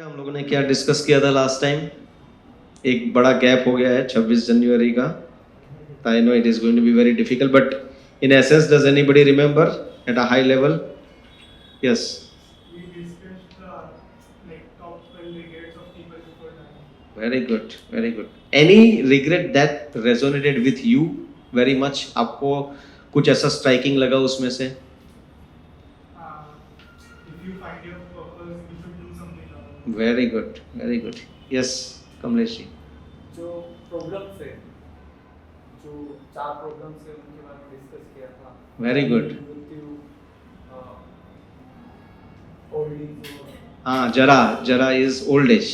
हम लोगों ने क्या डिस्कस किया था लास्ट टाइम? एक बड़ा गैप हो गया है 26 जनवरी का. I know it is going to be very difficult, but in essence does anybody remember at a high level? Yes. We discussed like top 12 regrets of people before dying. Very good, very good. Any regret that resonated with you very much? आपको कुछ ऐसा striking लगा उसमें से? If you find your purpose, you should do something about it. Very good, very good. Yes Kamlesh ji. जो problems है, जो 4 problems है उनके बारे में डिस्कस किया था. Very good. मृत्यु, ओल्ड एज हाँ, जरा इज ओल्ड एज.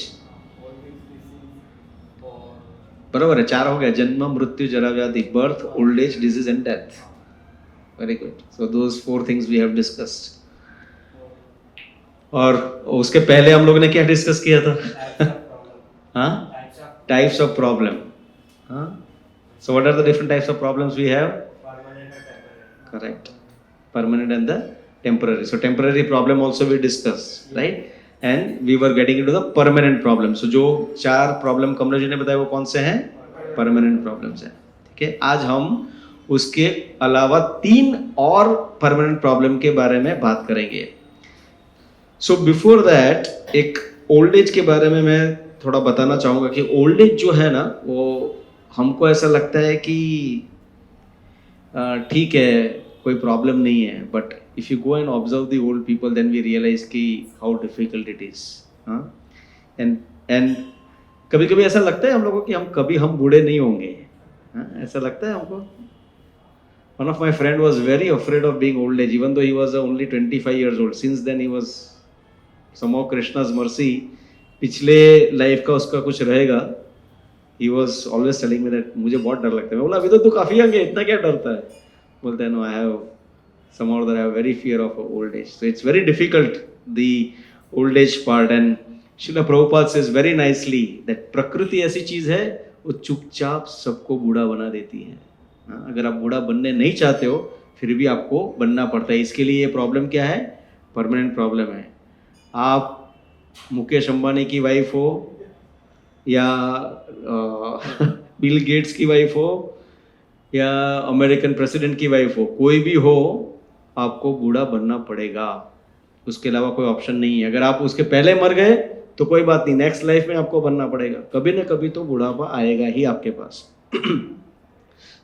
डिसीज और बरोबर है. 4 हो गया. जन्म, मृत्यु, जरा, व्याधि. Birth, old age, disease and death. Very good. So those 4 things we have discussed. और उसके पहले हम लोगों ने क्या डिस्कस किया था? हाँ, टाइप्स ऑफ प्रॉब्लम. हाँ, so what are the different types of problems we have? Correct. Permanent and the temporary. So temporary problem also we discussed, right? And we were getting into the permanent problem. So जो 4 problem Kamlesh ji ने बताया वो कौन से हैं? Permanent problems हैं. ठीक है. आज हम उसके अलावा 3 और परमानेंट प्रॉब्लम के बारे में बात करेंगे. सो बिफोर दैट एक ओल्ड एज के बारे में मैं थोड़ा बताना चाहूँगा कि ओल्ड एज जो है ना, वो हमको ऐसा लगता है कि ठीक है, कोई प्रॉब्लम नहीं है, but if you go and observe the old people then we realise कि हाउ डिफिकल्ट इट इज़. हाँ, एंड कभी कभी ऐसा लगता है हम लोगों कि हम बूढ़े नहीं होंगे. हाँ, ऐसा लगता है हमको. One of my friend was very afraid of being old age even though he was only 25 years old. Since then he was somehow Krishna's mercy. पिछले लाइफ का उसका कुछ रहेगा. He was always telling me that मुझे बहुत डर लगता है. मैं बोला अभी तो तू काफ़ी यंग है, इतना क्या डरता है? बोलते हैं no, I have somehow that I have very fear of old age. So it's very difficult, the old age part. And Srila Prabhupada says very nicely that प्रकृति ऐसी चीज़ है वो चुपचाप सबको बूढ़ा बना देती है. हाँ, अगर आप बूढ़ा बनने नहीं चाहते हो फिर भी आपको बनना पड़ता है. इसके लिए ये प्रॉब्लम क्या है? परमानेंट प्रॉब्लम है. आप मुकेश अंबानी की वाइफ हो या बिल गेट्स की वाइफ हो या अमेरिकन प्रेसिडेंट की वाइफ हो, कोई भी हो, आपको बूढ़ा बनना पड़ेगा. उसके अलावा कोई ऑप्शन नहीं है. अगर आप उसके पहले मर गए तो कोई बात नहीं, नेक्स्ट लाइफ में आपको बनना पड़ेगा. कभी ना कभी तो बुढ़ापा आएगा ही आपके पास.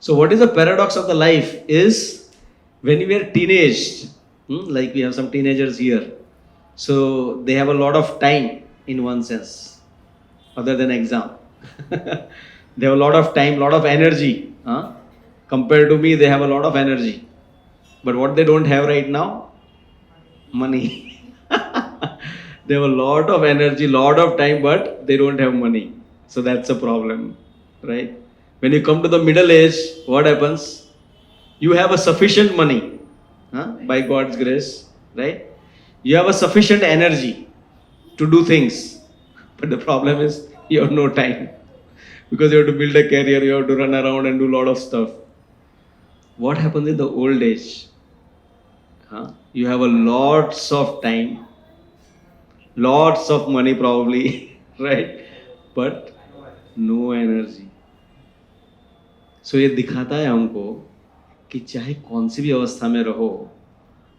So what is the paradox of the life is when we are teenage, like we have some teenagers here, so they have a lot of time in one sense other than exam. They have a lot of time, lot of energy. Compared to me, they have a lot of energy. But what they don't have right now? Money. They have a lot of energy, lot of time, but they don't have money. So that's a problem, right? When you come to the middle age, what happens? You have a sufficient money, by God's grace, right? You have a sufficient energy to do things. But the problem is you have no time. Because you have to build a career, you have to run around and do a lot of stuff. What happens in the old age? You have a lots of time, lots of money probably, right? But no energy. So ये दिखाता है हमको कि चाहे कौन सी भी अवस्था में रहो,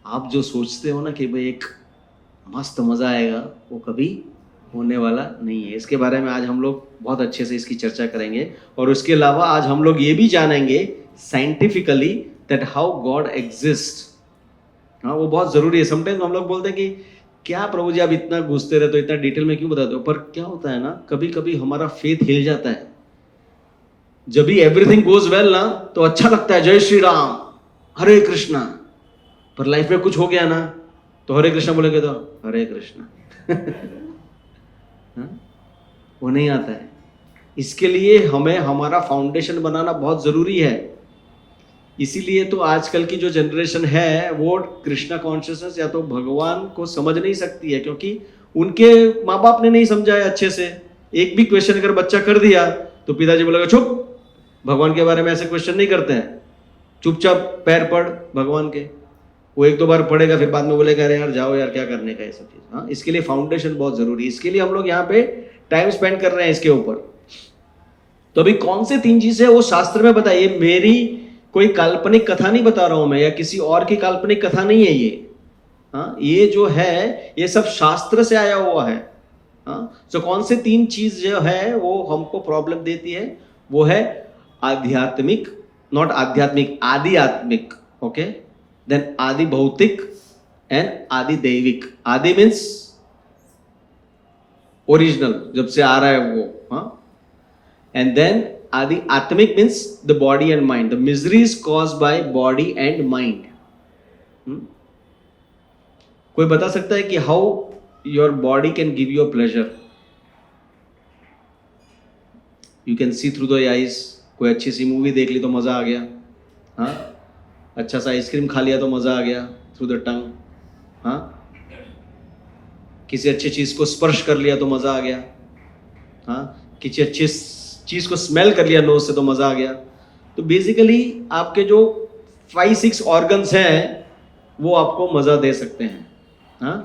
आप जो सोचते हो ना कि भाई एक मस्त मज़ा आएगा, वो कभी होने वाला नहीं है. इसके बारे में आज हम लोग बहुत अच्छे से इसकी चर्चा करेंगे. और उसके अलावा आज हम लोग ये भी जानेंगे scientifically that how God exist. हाँ, वो बहुत ज़रूरी है. समटाइम्स हम लोग बोलते हैं कि क्या प्रभु जी आप इतना घुसते रहते हो, इतना डिटेल में क्यों बताते हो? पर क्या होता है ना, कभी कभी हमारा फेथ हिल जाता है. जब भी एवरीथिंग गोज वेल ना तो अच्छा लगता है, जय श्री राम, हरे कृष्णा. पर लाइफ में कुछ हो गया ना तो हरे कृष्णा बोलेंगे तो हरे कृष्णा. वो नहीं आता है. इसके लिए हमें हमारा फाउंडेशन बनाना बहुत ज़रूरी है. इसीलिए तो आजकल की जो जनरेशन है वो कृष्णा कॉन्शियसनेस या तो भगवान को समझ नहीं सकती है, क्योंकि उनके माँ बाप ने नहीं समझाया अच्छे से. एक भी क्वेश्चन अगर बच्चा कर दिया तो पिताजी बोलेगा चुप, भगवान के बारे में ऐसे क्वेश्चन नहीं करते हैं, चुपचाप पैर पड़ भगवान के. वो एक दो बार पढ़ेगा, फिर बाद में बोलेगा अरे यार जाओ यार क्या करने का ये सब चीज। हाँ, इसके लिए फाउंडेशन बहुत जरूरी है, इसके लिए हम लोग यहाँ पे टाइम स्पेंड कर रहे हैं इसके ऊपर। तो अभी कौन से 3 चीजें वो शास्त्र में बताइए, मेरी कोई काल्पनिक कथा नहीं बता रहा हूं मैं, या किसी और की काल्पनिक कथा नहीं है ये। हाँ, ये जो है ये सब शास्त्र से आया हुआ है। हाँ, तो कौन से 3 चीज जो है वो हमको प्रॉब्लम देती है, वो है आध्यात्मिक, नॉट आध्यात्मिक, आदि आत्मिक, ओके, देन आदि भौतिक एंड आदि दैविक। आदि मीन्स ओरिजिनल, जब से आ रहा है वो। हाँ, and then adi atmic means the body and mind. The misery is caused by body and mind. कोई बता सकता है कि how your body can give you a pleasure? You can see through the eyes. कोई अच्छी सी movie देख ली तो मजा आ गया। हाँ, अच्छा सा आइसक्रीम खा लिया तो मजा आ गया थ्रू द टंग। हाँ, किसी अच्छी चीज को स्पर्श कर लिया तो मजा आ गया। हाँ, किसी अच्छी चीज को स्मेल कर लिया नोज से तो मजा आ गया। तो बेसिकली आपके जो 5-6 ऑर्गन्स हैं वो आपको मजा दे सकते हैं। हाँ,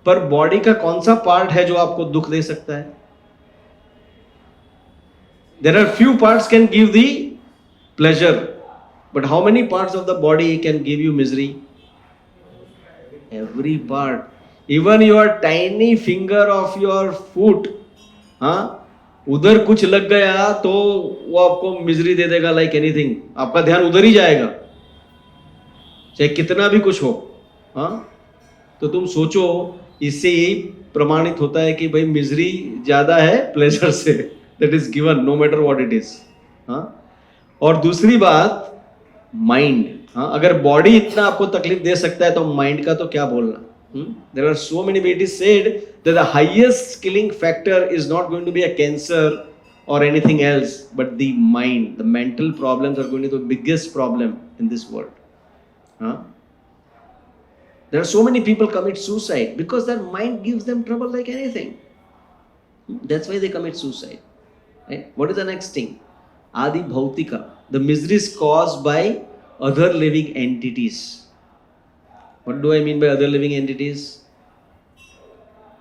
पर बॉडी का कौन सा पार्ट है जो आपको दुख दे सकता है? There are few parts can give the pleasure, but how many parts of the body can give you misery? Every part, even your tiny finger of your foot. हाँ, उधर कुछ लग गया तो वो आपको मिजरी दे देगा लाइक एनीथिंग। आपका ध्यान उधर ही जाएगा चाहे कितना भी कुछ हो। हाँ, तो तुम सोचो, इससे यही प्रमाणित होता है कि भाई मिजरी ज्यादा है प्लेजर से, that is given no matter what it is. हाँ, और दूसरी बात माइंड। हाँ, अगर बॉडी इतना आपको तकलीफ दे सकता है तो माइंड का तो क्या बोलना। There are so many, it is said that the highest killing factor is not going to be a cancer or anything else, but the mind. The mental problems are going to be the biggest problem in this world. Huh? There are so many people commit suicide because their mind gives them trouble like anything. That's why they commit suicide. Right? What is the next thing? Adi Bhautika. The misery is caused by other living entities. What do I mean by other living entities?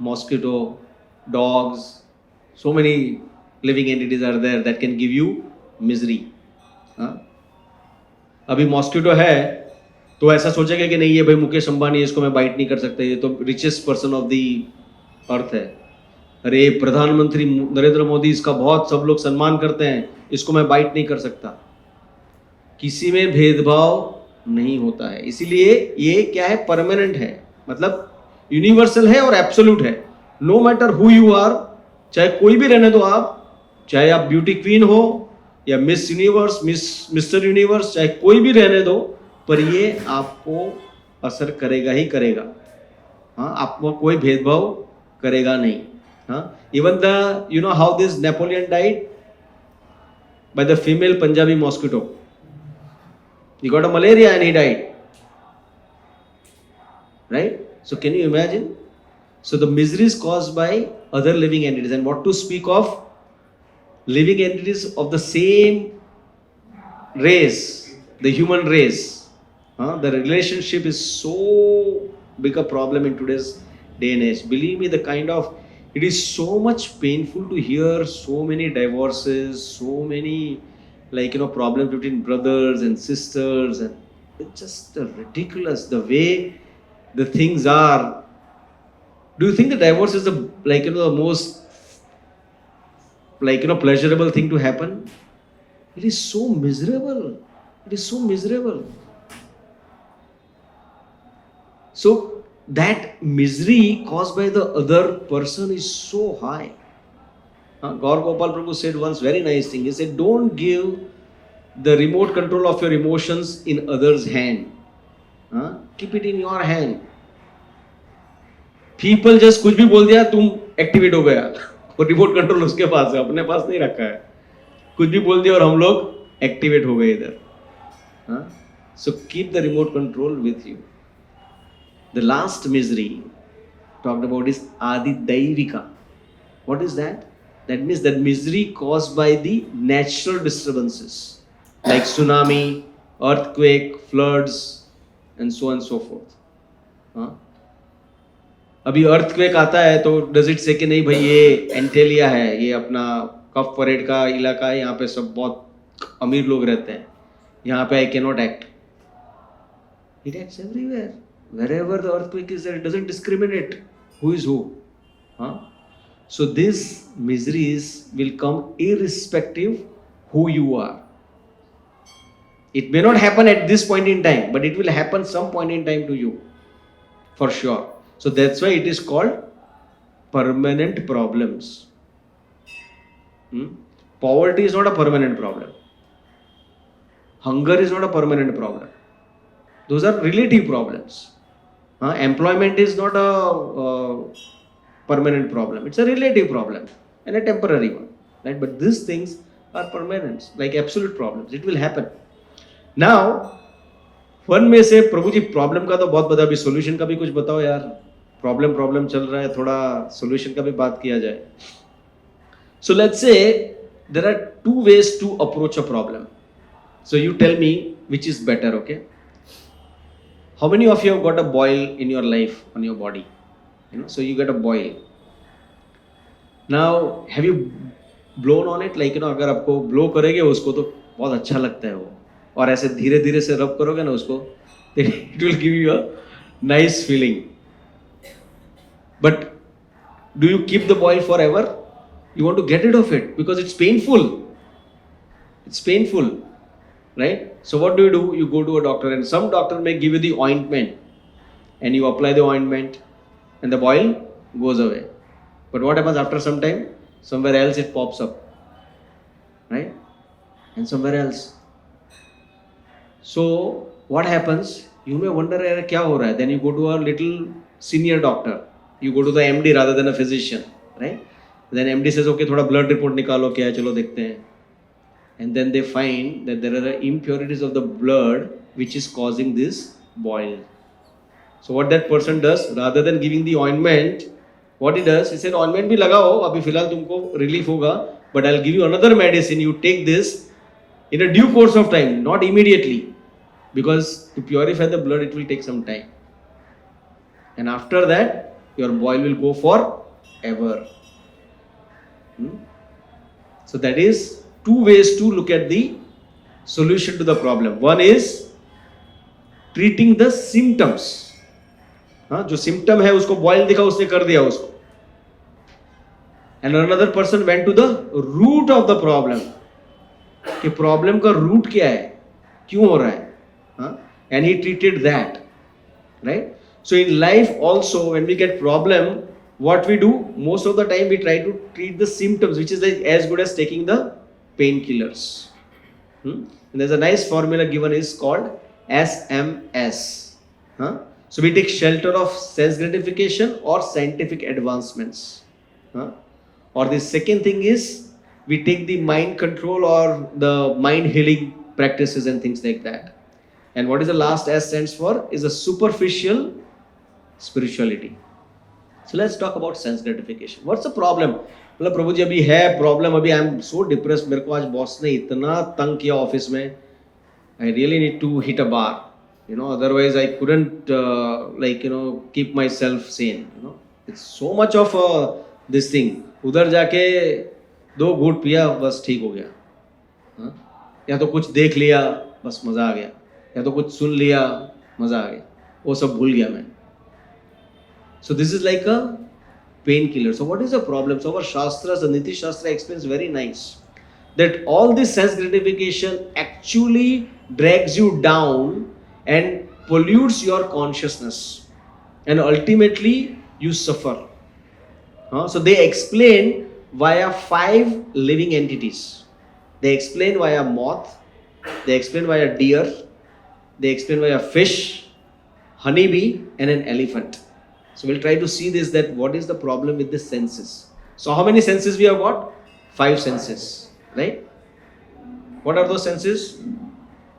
Mosquito, dogs, so many living entities are there that can give you misery. हाँ? अभी mosquito है तो ऐसा सोचेगा कि नहीं ये भाई मुकेश अंबानी, इसको मैं बाइट नहीं कर सकता, ये तो richest person of the earth है। अरे प्रधानमंत्री नरेंद्र मोदी, इसका बहुत सब लोग सम्मान करते हैं, इसको मैं बाइट नहीं कर सकता। किसी में भेदभाव नहीं होता है, इसीलिए ये क्या है, परमानेंट है, मतलब यूनिवर्सल है और एब्सोल्यूट है। No matter who you are, चाहे कोई भी रहने दो आप, चाहे आप ब्यूटी क्वीन हो या मिस यूनिवर्स, मिस्टर यूनिवर्स, चाहे कोई भी रहने दो, पर ये आपको असर करेगा ही करेगा। हाँ, आपको कोई भेदभाव करेगा नहीं। हाँ, even the you know how this Napoleon died by the female Punjabi mosquito. He got a malaria and he died. Right? So can you imagine? So the misery is caused by other living entities. And what to speak of living entities of the same race, the human race. The relationship is so big a problem in today's day and age. Believe me, it is so much painful to hear so many divorces, so many problems between brothers and sisters, and it's just ridiculous the way the things are. Do you think the divorce is the most pleasurable thing to happen? It is so miserable. It is so miserable. So that misery caused by the other person is so high. Gaur Gopal Prabhu said once very nice thing. He said, don't give the remote control of your emotions in others' hand. Keep it in your hand. People just कुछ भी बोल दिया, तुम activate हो गया, और remote control उसके पास है, अपने पास नहीं रखा है। कुछ भी बोल दिया और हम लोग एक्टिवेट हो गए इधर। So keep the remote control with you. The last misery talked about is Adi Daivika. What is that? That means that misery caused by the natural disturbances like tsunami, earthquake, floods, and so forth. हाँ, अभी earthquake आता है तो does it से कि नहीं भाई ये एंटेलिया है, ये अपना कफ परेड का इलाका है, यहाँ पे सब बहुत अमीर लोग रहते हैं, यहाँ पे I can not act. It acts everywhere. Wherever the earthquake is there, it doesn't discriminate who is who. Huh? So these miseries will come irrespective who you are. It may not happen at this point in time, but it will happen some point in time to you, for sure. So that's why it is called permanent problems. Poverty is not a permanent problem. Hunger is not a permanent problem. Those are relative problems. Employment is not a permanent problem. It's a relative problem and a temporary one. Right? But these things are permanent, like absolute problems. It will happen. Now, one में से प्रभु जी problem का तो बहुत बता, अभी solution का भी कुछ बताओ यार. प्रॉब्लम चल रहा है, थोड़ा सोल्यूशन का भी बात किया जाए. So let's say there are two ways to approach a problem. So you tell me which is better, okay? How many of you have got a boil in your life on your body? So you get a boil. Now, have you blown on it? Like, अगर आपको blow करेंगे उसको तो बहुत अच्छा लगता है वो, और ऐसे धीरे धीरे से रब करोगे ना उसको, it will give you a nice feeling. But do you keep the boil forever? You want to get rid of it because it's painful. It's painful. Right? So what do? You go to a doctor, and some doctor may give you the ointment, and you apply the ointment and the boil goes away. But what happens after some time? Somewhere else it pops up. Right? And somewhere else. So what happens? You may wonder, kya ho raha hai? Then you go to a little senior doctor. You go to the MD rather than a physician. Right? Then MD says, okay, thoda blood report nikalo, kya hai, chalo dekhte hain. And then they find that there are impurities of the blood which is causing this boil. So what that person does, rather than giving the ointment, what he does, he said, ointment bhi lagao, abhi filhal tumko relief hoga, but I'll give you another medicine, you take this in a due course of time, not immediately, because to purify the blood it will take some time. And after that, your boil will go forever. So that is two ways to look at the solution to the problem. One is treating the symptoms. जो symptom है उसको boil दिखा, उसने कर दिया उसको. And another person went to the root of the problem. कि problem का रूट क्या है, क्यों हो रहा है, and he treated that. Right? So in life also, when we get problem, what we do most of the time, we try to treat the symptoms, which is as good as taking the painkillers. And there's a nice formula given, is called SMS. So we take shelter of sense gratification or scientific advancements. Or the second thing is we take the mind control or the mind healing practices and things like that. And what is the last S stands for is a superficial spirituality. So let's talk about sense gratification. What's the problem? मतलब प्रभु जी अभी है problem, अभी I am so depressed, मेरे को आज boss ने इतना तंग किया ऑफिस में, I really need to hit a bar, otherwise I couldn't keep myself sane, it's so much of this thing. उधर जाके 2 घूंट पिया, बस ठीक हो गया. या तो कुछ देख लिया, बस मजा आ गया, या तो कुछ सुन लिया, मजा आ गया, वो सब भूल गया मैं. So this is like a painkiller. So what is the problem? So our Shastras, the Niti Shastra explains very nice that all this sense gratification actually drags you down and pollutes your consciousness, and ultimately you suffer. So they explain via 5 living entities. They explain via moth, they explain via deer, they explain via fish, honeybee, and an elephant. So we'll try to see this, that what is the problem with the senses. So how many senses we have got? 5 senses, right? What are those senses?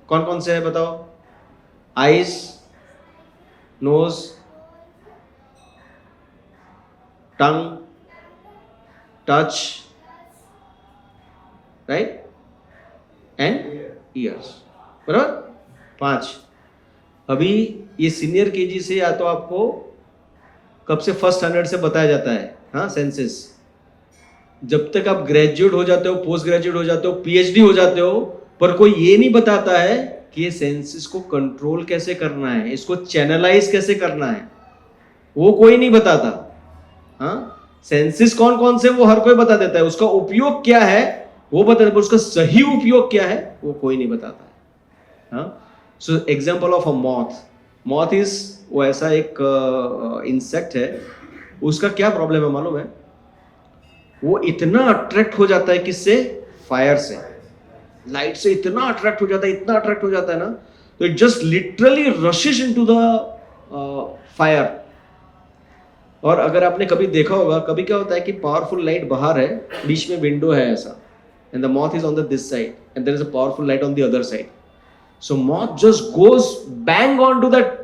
कौन से है बताओ? Eyes, nose, tongue, touch, right? And ears. बराबर? 5. अभी ये senior KG से या तो आपको कब से फर्स्ट स्टैंडर्ड से बताया जाता है, हाँ, सेंसेस। जब तक आप ग्रेजुएट हो जाते हो, पोस्ट ग्रेजुएट हो जाते हो, पीएचडी हो जाते हो, पर कोई ये नहीं बताता है कि ये सेंसेस को कंट्रोल कैसे करना है, इसको चैनलाइज कैसे करना है, वो कोई नहीं बताता। हाँ, सेंसेस कौन कौन से वो हर कोई बता देता है, उसका उपयोग क्या है वो बता देता है, पर उसका सही उपयोग क्या है वो कोई नहीं बताता है। हाँ, so example of a moth is, वो ऐसा एक इंसेक्ट है, उसका क्या प्रॉब्लम है मालूम है? वो इतना अट्रैक्ट हो जाता है किससे? फायर से, लाइट से इतना अट्रैक्ट हो जाता है, इतना अट्रैक्ट हो जाता है ना, तो it just literally rashes into the fire. और अगर आपने कभी देखा होगा, कभी क्या होता है कि पावरफुल लाइट बाहर है, बीच में विंडो है ऐसा, and the moth is on the this side and there is a powerful light on the other side, so moth just goes bang on to that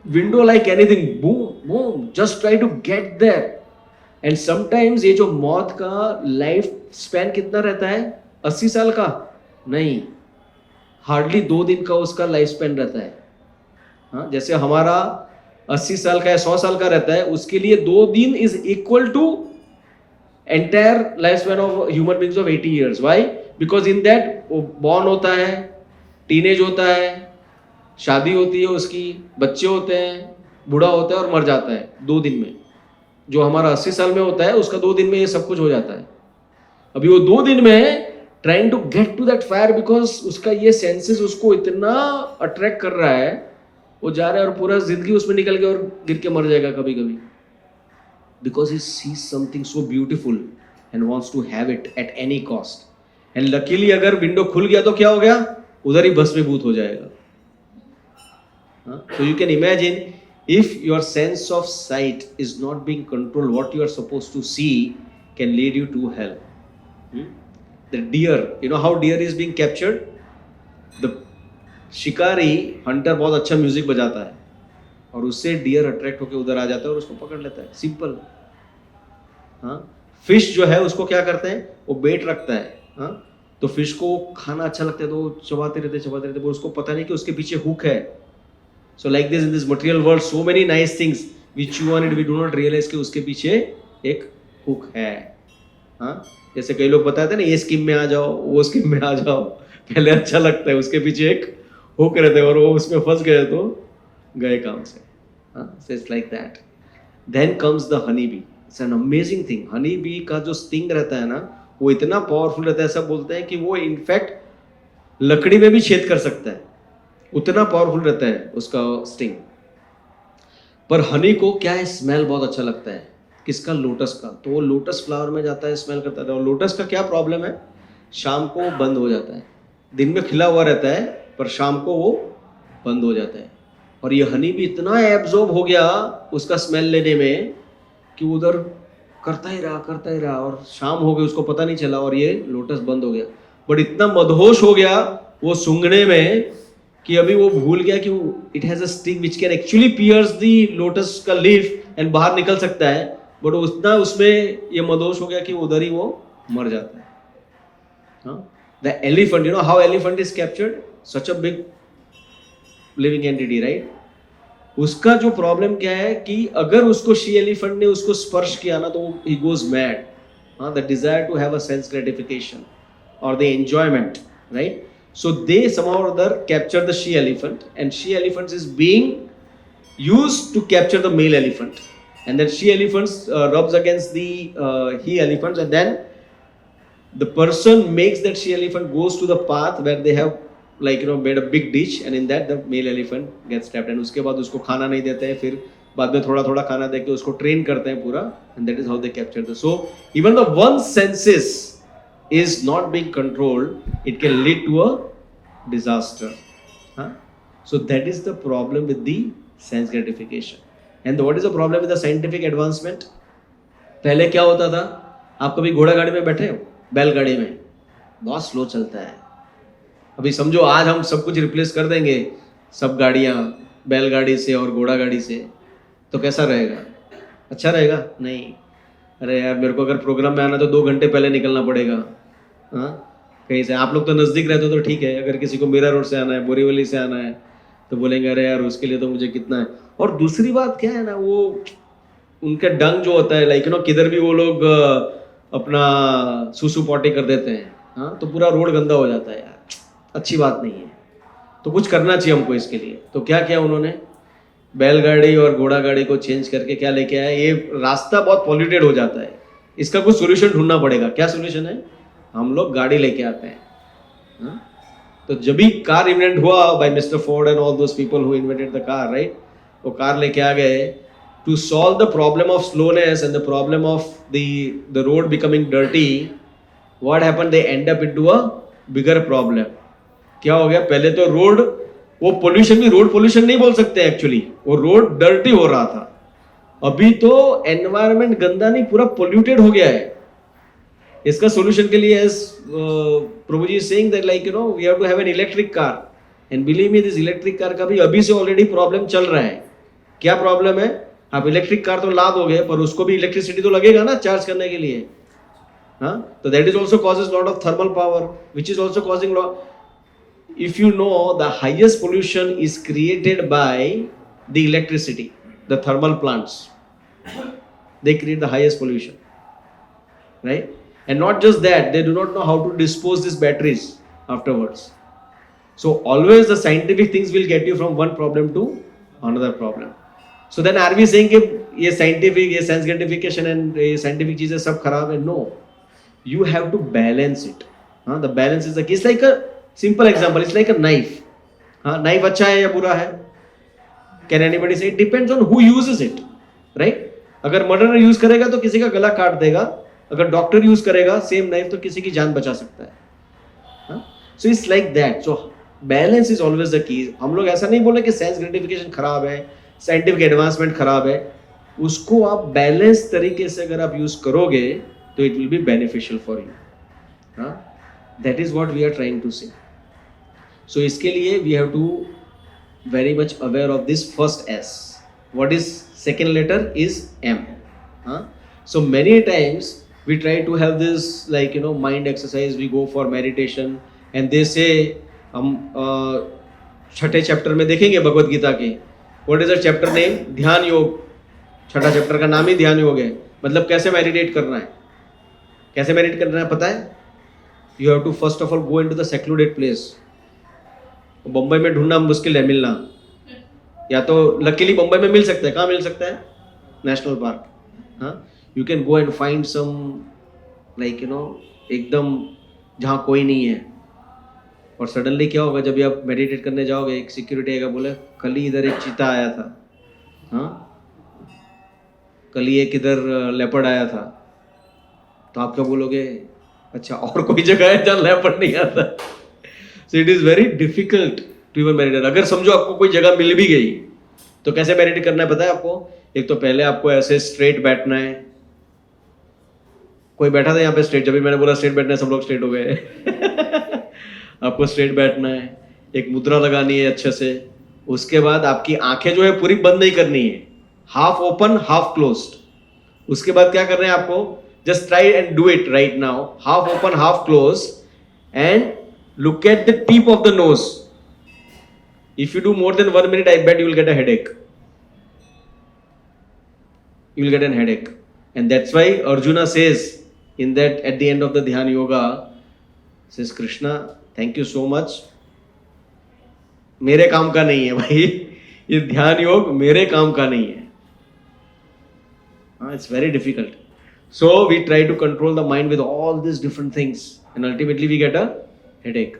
window like anything, boom boom, just try to get there. And sometimes ये जो मौत का life span कितना रहता है? 80 साल का नहीं, हार्डली 2 दिन का उसका लाइफ स्पैन रहता है। हाँ, जैसे हमारा 80 साल का या 100 साल का रहता है, उसके लिए 2 दिन is equal to entire life span of human beings of 80 years. Why? Because in that वो बॉर्न होता है, टीनेज होता है, शादी होती है उसकी, बच्चे होते हैं, बूढ़ा होता है और मर जाता है 2 दिन में। जो हमारा 80 साल में होता है उसका 2 दिन में ये सब कुछ हो जाता है। अभी वो 2 दिन में trying to get to that fire, because उसका ये सेंसेस उसको इतना अट्रैक्ट कर रहा है, वो जा रहा है और पूरा जिंदगी उसमें निकल के और गिर के मर जाएगा कभी कभी, because he sees something so beautiful and wants to have it at any cost. And luckily अगर विंडो खुल गया तो क्या हो गया? उधर ही भस्मीभूत हो जाएगा। So you can imagine, if your sense of sight is not being controlled, what you are supposed to see can lead you to hell. The deer, you know how deer is being captured? The शिकारी hunter बहुत अच्छा music बजाता है और उससे dear attract होकर उधर आ जाता है और उसको पकड़ लेता है, सिंपल। हाँ, फिश जो है उसको क्या करते हैं, वो बेट रखता है, हाँ, तो फिश को खाना अच्छा लगता है तो वो चबाते रहते, पर उसको पता नहीं कि उसके पीछे हुक है। So like this in this material world, so many nice things we chew on it, we do not realize कि उसके पीछे एक हुक है। हाँ, जैसे कई लोग बताते हैं ना, ये स्कीम में आ जाओ, वो स्कीम में आ जाओ, पहले अच्छा लगता है, उसके पीछे एक हुक रहता है और वो उसमें फंस गए तो गए काम से। हाँ, so it's like that. Then comes the honey bee. It's an amazing thing. honey bee का जो sting रहता है ना, वो इतना पावरफुल रहता है, सब बोलते हैं कि वो इनफैक्ट लकड़ी में भी छेद कर सकता है, उतना पावरफुल रहता है उसका स्टिंग। पर हनी को क्या है, स्मेल बहुत अच्छा लगता है, किसका? लोटस का। तो वो लोटस फ्लावर में जाता है, स्मेल करता है। और लोटस का क्या प्रॉब्लम है, शाम को बंद हो जाता है, दिन में खिला हुआ रहता है पर शाम को वो बंद हो जाता है। और ये हनी भी इतना एब्जॉर्ब हो गया उसका स्मेल लेने में कि उधर करता ही रहा और शाम हो गई, उसको पता नहीं चला और ये लोटस बंद हो गया। बट इतना मदहोश हो गया वो सूंघने में कि अभी वो भूल गया कि it has a sting which can actually pierce the lotus का लीफ एंड बाहर निकल सकता है, बट उतना उसमें ये मदहोश हो गया कि उधर ही वो मर जाता है। हाँ, the elephant, you know how elephant is captured, such a big living entity, right? उसका जो प्रॉब्लम क्या है कि अगर उसको शी एलिफेंट ने उसको स्पर्श किया ना तो ही गोज मैड। हाँ, the desire to have a sense gratification और the enjoyment, right? So they somehow or other capture the she elephant, and she elephant is being used to capture the male elephant, and then she elephants rubs against the he elephants, and then the person makes that she elephant goes to the path where they have like made a big ditch, and in that the male elephant gets trapped, and उसके बाद उसको खाना नहीं देते हैं, फिर बाद में थोड़ा थोड़ा खाना देके उसको ट्रेन करते हैं पूरा, and that is how they capture the, so even the one senses is not being controlled, it can lead to a disaster. Huh? So that is the problem with the sense gratification. And what is the problem with the scientific advancement? पहले क्या होता था, आप कभी घोड़ा गाड़ी में बैठे हो? बैलगाड़ी में बहुत स्लो चलता है। अभी समझो आज हम सब कुछ रिप्लेस कर देंगे, सब गाड़ियाँ बैलगाड़ी से और घोड़ा गाड़ी से, तो कैसा रहेगा? अच्छा रहेगा? नहीं। अरे यार, मेरे को अगर प्रोग्राम में आना तो 2 घंटे पहले निकलना पड़ेगा। हाँ, कहीं से आप लोग तो नज़दीक रहते हो तो ठीक है, अगर किसी को मीरा रोड से आना है, बोरीवली से आना है, तो बोलेंगे अरे यार उसके लिए तो मुझे कितना है। और दूसरी बात क्या है ना, वो उनका डंग जो होता है लाइक यू नो, किधर भी वो लोग अपना सुसु पॉटी कर देते हैं, हाँ, तो पूरा रोड गंदा हो जाता है यार, अच्छी बात नहीं है। तो कुछ करना चाहिए हमको इसके लिए। तो क्या किया उन्होंने, बैलगाड़ी और घोड़ा गाड़ी को चेंज करके क्या लेके आए, ये रास्ता बहुत पॉल्यूटेड हो जाता है, इसका कुछ सोल्यूशन ढूंढना पड़ेगा। क्या सोल्यूशन है, हम लोग गाड़ी लेके आते हैं, हाँ? तो जब भी कार इन्वेंट हुआ by mister Ford and all those people who invented the car, right, वो कार लेके आ गए to solve the problem of slowness and the problem of the road becoming dirty. What happened, they end up into a bigger problem. क्या हो गया, पहले तो road, वो पोल्यूशन भी रोड पोल्यूशन नहीं बोल सकते एक्चुअली, वो रोड डर्टी हो रहा था। अभी तो एनवायरनमेंट गंदा नहीं, पूरा पोल्यूटेड हो गया है। इसका सॉल्यूशन के लिए Prabhu ji saying that like you know we have to have an electric car, and believe me this electric car का भी अभी से ऑलरेडी प्रॉब्लम चल रहा है। क्या प्रॉब्लम है, आप इलेक्ट्रिक कार तो ला दोगे पर उसको भी इलेक्ट्रिसिटी तो लगेगा ना चार्ज करने के लिए, हाँ, तो that is also causes lot of thermal power which is also causing lot. If you know, the highest pollution is created by the electricity, the thermal plants. They create the highest pollution, right? And not just that, they do not know how to dispose these batteries afterwards. So always the scientific things will get you from one problem to another problem. So then are we saying कि ये scientific, ये science gratification and ये scientific चीजें सब खराब है? No, you have to balance it. The balance is the key. It's like a simple example, it's like a knife. Knife अच्छा है या बुरा है? Can anybody say? It depends on who uses it, right? अगर murderer use करेगा तो किसी का गला काट देगा, अगर डॉक्टर यूज करेगा सेम नाइफ तो किसी की जान बचा सकता है। So it's like that. So balance is always the key. हम लोग ऐसा नहीं बोले कि साइंस ग्रेटिफिकेशन खराब है, साइंटिफिक एडवांसमेंट खराब है, उसको आप बैलेंस तरीके से अगर आप यूज करोगे तो it will be beneficial for you. That is what we are trying to say. So इसके लिए we have to very much aware of this first S. What is second letter is M. So many times we try to have this like you know mind exercise. We go for meditation and they say हम छठे chapter में देखेंगे भगवत गीता के, What is the chapter name? ध्यान योग। छठा chapter का नाम ही ध्यान योग है। मतलब कैसे मेडिटेट करना है, कैसे मेडिटेट करना है पता है? You have to first of all go into the secluded place. Bombay में ढूंढना मुश्किल है मिलना, या तो लकीली बम्बई में मिल सकता है। कहाँ मिल सकता है? National park. हाँ, you can go and find some like you know एकदम जहाँ कोई नहीं है। और सडनली क्या होगा, जब भी आप मेडिटेट करने जाओगे एक सिक्योरिटी आएगा, बोले कल ही इधर एक चीता आया था, हाँ कल ही एक इधर लेपर्ड आया था, तो आप क्या बोलोगे? अच्छा और कोई जगह है जहाँ लेपर्ड नहीं आता? So it is very difficult to even meditate. अगर समझो आपको कोई जगह मिल भी गई तो कैसे मेडिटेट करना है पता है आपको? एक तो पहले आपको ऐसे स्ट्रेट बैठना है। कोई बैठा था यहाँ पे स्ट्रेट, जब भी मैंने बोला स्ट्रेट बैठना है सब लोग स्ट्रेट हो गए। आपको स्ट्रेट बैठना है, एक मुद्रा लगानी है अच्छे से। उसके बाद आपकी आंखें जो है पूरी बंद नहीं करनी है, हाफ ओपन हाफ क्लोज्ड। उसके बाद क्या करना है आपको? Just try and do it right now. Half open, half closed, and look at the tip of the nose. If you do more than 1 minute, I bet you will get a headache. You will get a headache, and that's why Arjuna says in that at the end of the Dhyan Yoga, says Krishna, thank you so much. मेरे काम का नहीं है भाई, ये ध्यान योग मेरे काम का नहीं है। It's very difficult. So we try to control the mind with all these different things, and ultimately we get a headache.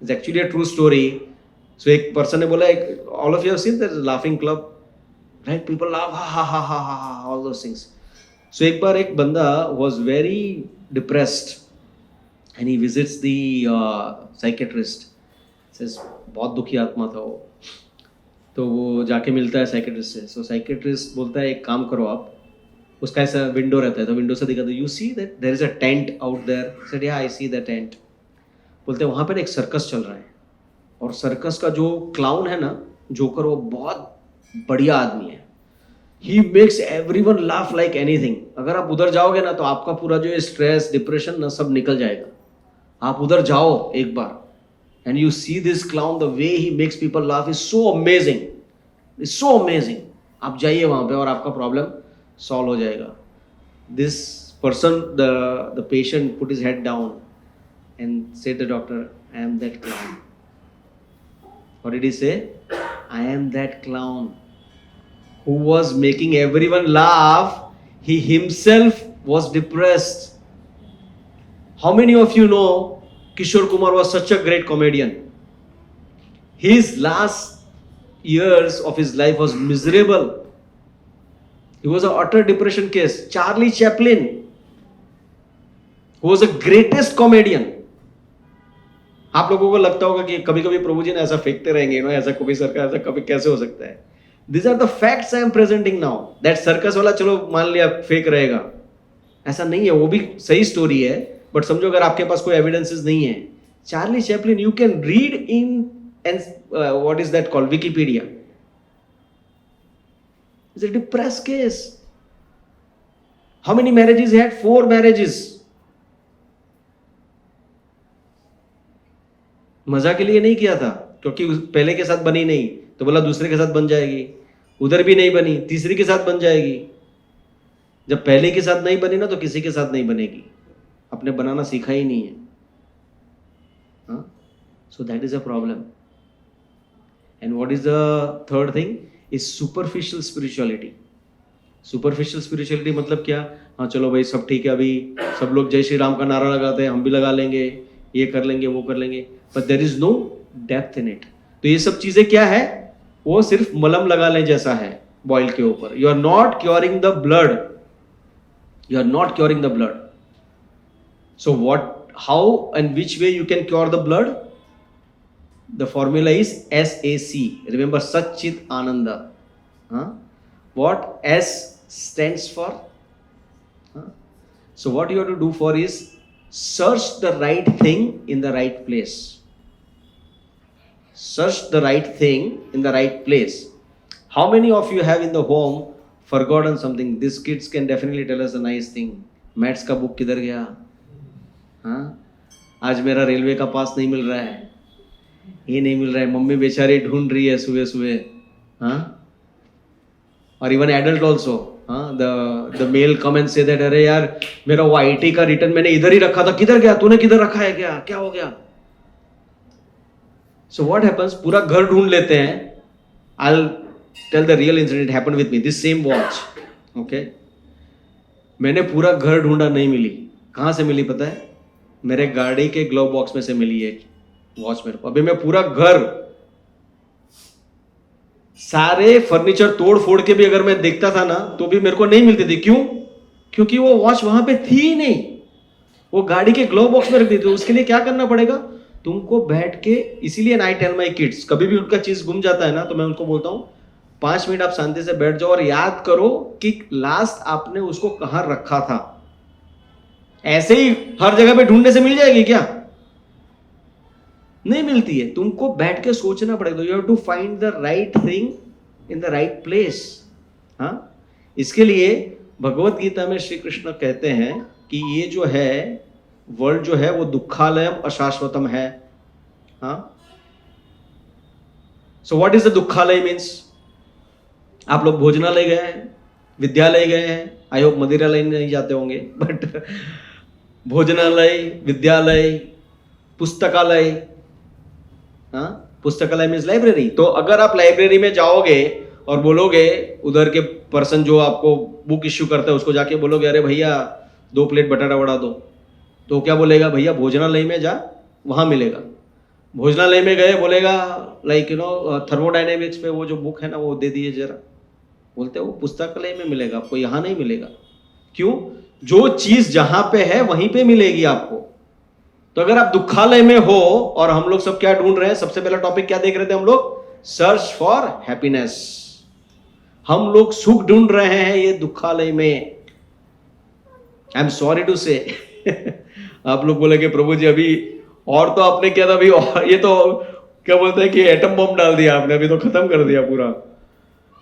It's actually a true story. So एक person ने बोला, all of you have seen that laughing club, right? People laugh, ha ha ha ha ha, all those things. So एक बार एक बंदा was very depressed, and he visits the psychiatrist. Says बहुत दुखी आत्मा था वो, तो वो जाके मिलता है साइकेट्रिस्ट से। So साइकेट्रिस्ट बोलता है एक काम करो आप, उसका ऐसा विंडो रहता है तो विंडो से दिखाता है, you see that there is a tent out there. Said yeah I see the tent. बोलते हैं वहाँ पर एक सर्कस चल रहा है, और सर्कस का जो क्लाउन है ना जोकर, वो बहुत बढ़िया आदमी है। He makes everyone laugh like anything. अगर आप उधर जाओगे ना तो आपका पूरा जो स्ट्रेस डिप्रेशन ना सब निकल जाएगा। आप उधर जाओ एक बार, and you see this clown, the way he makes people laugh is so amazing. It's so amazing. आप जाइए वहाँ पे और आपका प्रॉब्लम सॉल्व हो जाएगा. This person, the patient put his head down and said to the doctor, I am that clown. What did he say? I am that clown who was making everyone laugh. He himself was depressed. How many of you know Kishore Kumar was such a great comedian? His last years of his life was miserable. He was an utter depression case. Charlie Chaplin, who was the greatest comedian. आप लोगों को लगता होगा कि कभी कभी प्रभु जी ने ऐसा फेंकते रहेंगे, ऐसा कभी सरकार, ऐसा कभी कैसे हो सकता है? These are the facts I am presenting now. That circus वाला चलो मान लिया फेक रहेगा, ऐसा नहीं है, वो भी सही स्टोरी है, बट समझो अगर आपके पास कोई एविडेंसेस नहीं है. Charlie Chaplin, you can read in what is that called, Wikipedia. It's a depressed case. How many marriages he had? 4 marriages. मजा के लिए नहीं किया था, क्योंकि पहले के साथ बनी नहीं तो बोला दूसरे के साथ बन जाएगी, उधर भी नहीं बनी, तीसरी के साथ बन जाएगी. जब पहले के साथ नहीं बनी ना तो किसी के साथ नहीं बनेगी. आपने बनाना सीखा ही नहीं है. So that is a problem. And what is the third thing? Is superficial spirituality. Superficial spirituality मतलब क्या? हाँ चलो भाई सब ठीक है, अभी सब लोग जय श्री राम का नारा लगाते हैं, हम भी लगा लेंगे, ये कर लेंगे, वो कर लेंगे, but there is no depth in it. तो ये सब चीजें क्या है? वो सिर्फ मलम लगा ले जैसा है बॉइल के ऊपर. You are not curing the blood. You are not curing the blood. So what? How and which way you can cure the blood? The formula is SAC. Remember, Satchit Ananda. What S stands for? So what you have to do for is search the right thing in the right place. Search the right thing in the right place. How many of you have in the home forgotten something? These kids can definitely tell us a nice thing. Maths का book किधर गया? हाँ, आज मेरा railway का पास नहीं मिल रहा है, ये नहीं मिल रहा है, मम्मी बेचारी ढूंढ रही है सुबह सुबह. हाँ, और इवन एडल्ट ऑल्सो. हाँ, the male come and say that, अरे यार मेरा वो IT का रिटर्न मैंने इधर ही रखा था, किधर गया? तूने किधर रखा है? क्या हो गया? So what happens? पूरा घर ढूंढ लेते हैं. I will tell the real incident happened with me. This same watch, okay, मैंने पूरा घर ढूंढा, नहीं मिली. कहाँ से मिली पता है? मेरे गाड़ी के ग्लोव बॉक्स में से मिली है वॉच मेरे को. अभी मैं पूरा घर, सारे फर्नीचर तोड़ फोड़ के भी अगर मैं देखता था ना तो भी मेरे को नहीं मिलती थी. क्यों? क्योंकि वो वॉच वहां पे थी ही नहीं, वो गाड़ी के ग्लोव बॉक्स में रख दी थी. उसके लिए क्या करना पड़ेगा तुमको? बैठ के. इसीलिए आई टेल माई किड्स, कभी भी उनका चीज गुम जाता है ना तो मैं उनको बोलता हूं 5 मिनट आप शांति से बैठ जाओ और याद करो कि लास्ट आपने उसको कहां रखा था. ऐसे ही हर जगह पे ढूंढने से मिल जाएगी क्या? नहीं मिलती है. तुमको बैठ के सोचना पड़ेगा. You have to find the right thing in the right place. हाँ, इसके लिए भगवत गीता में श्री कृष्ण कहते हैं कि ये जो है वर्ल्ड जो है वो दुखालयम अशाश्वतम है. हाँ, सो व्हाट इज द दुखालय मीन्स? आप लोग भोजनालय गए हैं, विद्यालय गए हैं, आई होप मदिरालय नहीं जाते होंगे, बट भोजनालय, विद्यालय, पुस्तकालय. हाँ, पुस्तकालय मीन्स लाइब्रेरी. तो अगर आप लाइब्रेरी में जाओगे और बोलोगे, उधर के पर्सन जो आपको बुक इश्यू करता है उसको जाके बोलोगे अरे भैया 2 प्लेट बटाटा वड़ा दो, तो क्या बोलेगा? भैया भोजनालय में जा, वहां मिलेगा. भोजनालय में गए, बोलेगा लाइक थर्मोडायनेमिक्स पे वो जो बुक है ना वो दे दिए जरा. बोलते हैं वो पुस्तकालय में मिलेगा आपको, यहां नहीं मिलेगा. क्यों? जो चीज जहां पे है वहीं पे मिलेगी आपको. तो अगर आप दुखालय में हो, और हम लोग सब क्या ढूंढ रहे हैं? सबसे पहला टॉपिक क्या देख रहे थे हम लोग? Search for happiness. हम लोग सुख ढूंढ रहे हैं ये दुखालय में. आई एम सॉरी टू से. आप लोग बोलेंगे प्रभु जी अभी और तो आपने क्या था अभी, और ये तो क्या बोलते हैं कि एटम बम डाल दिया आपने, अभी तो खत्म कर दिया पूरा.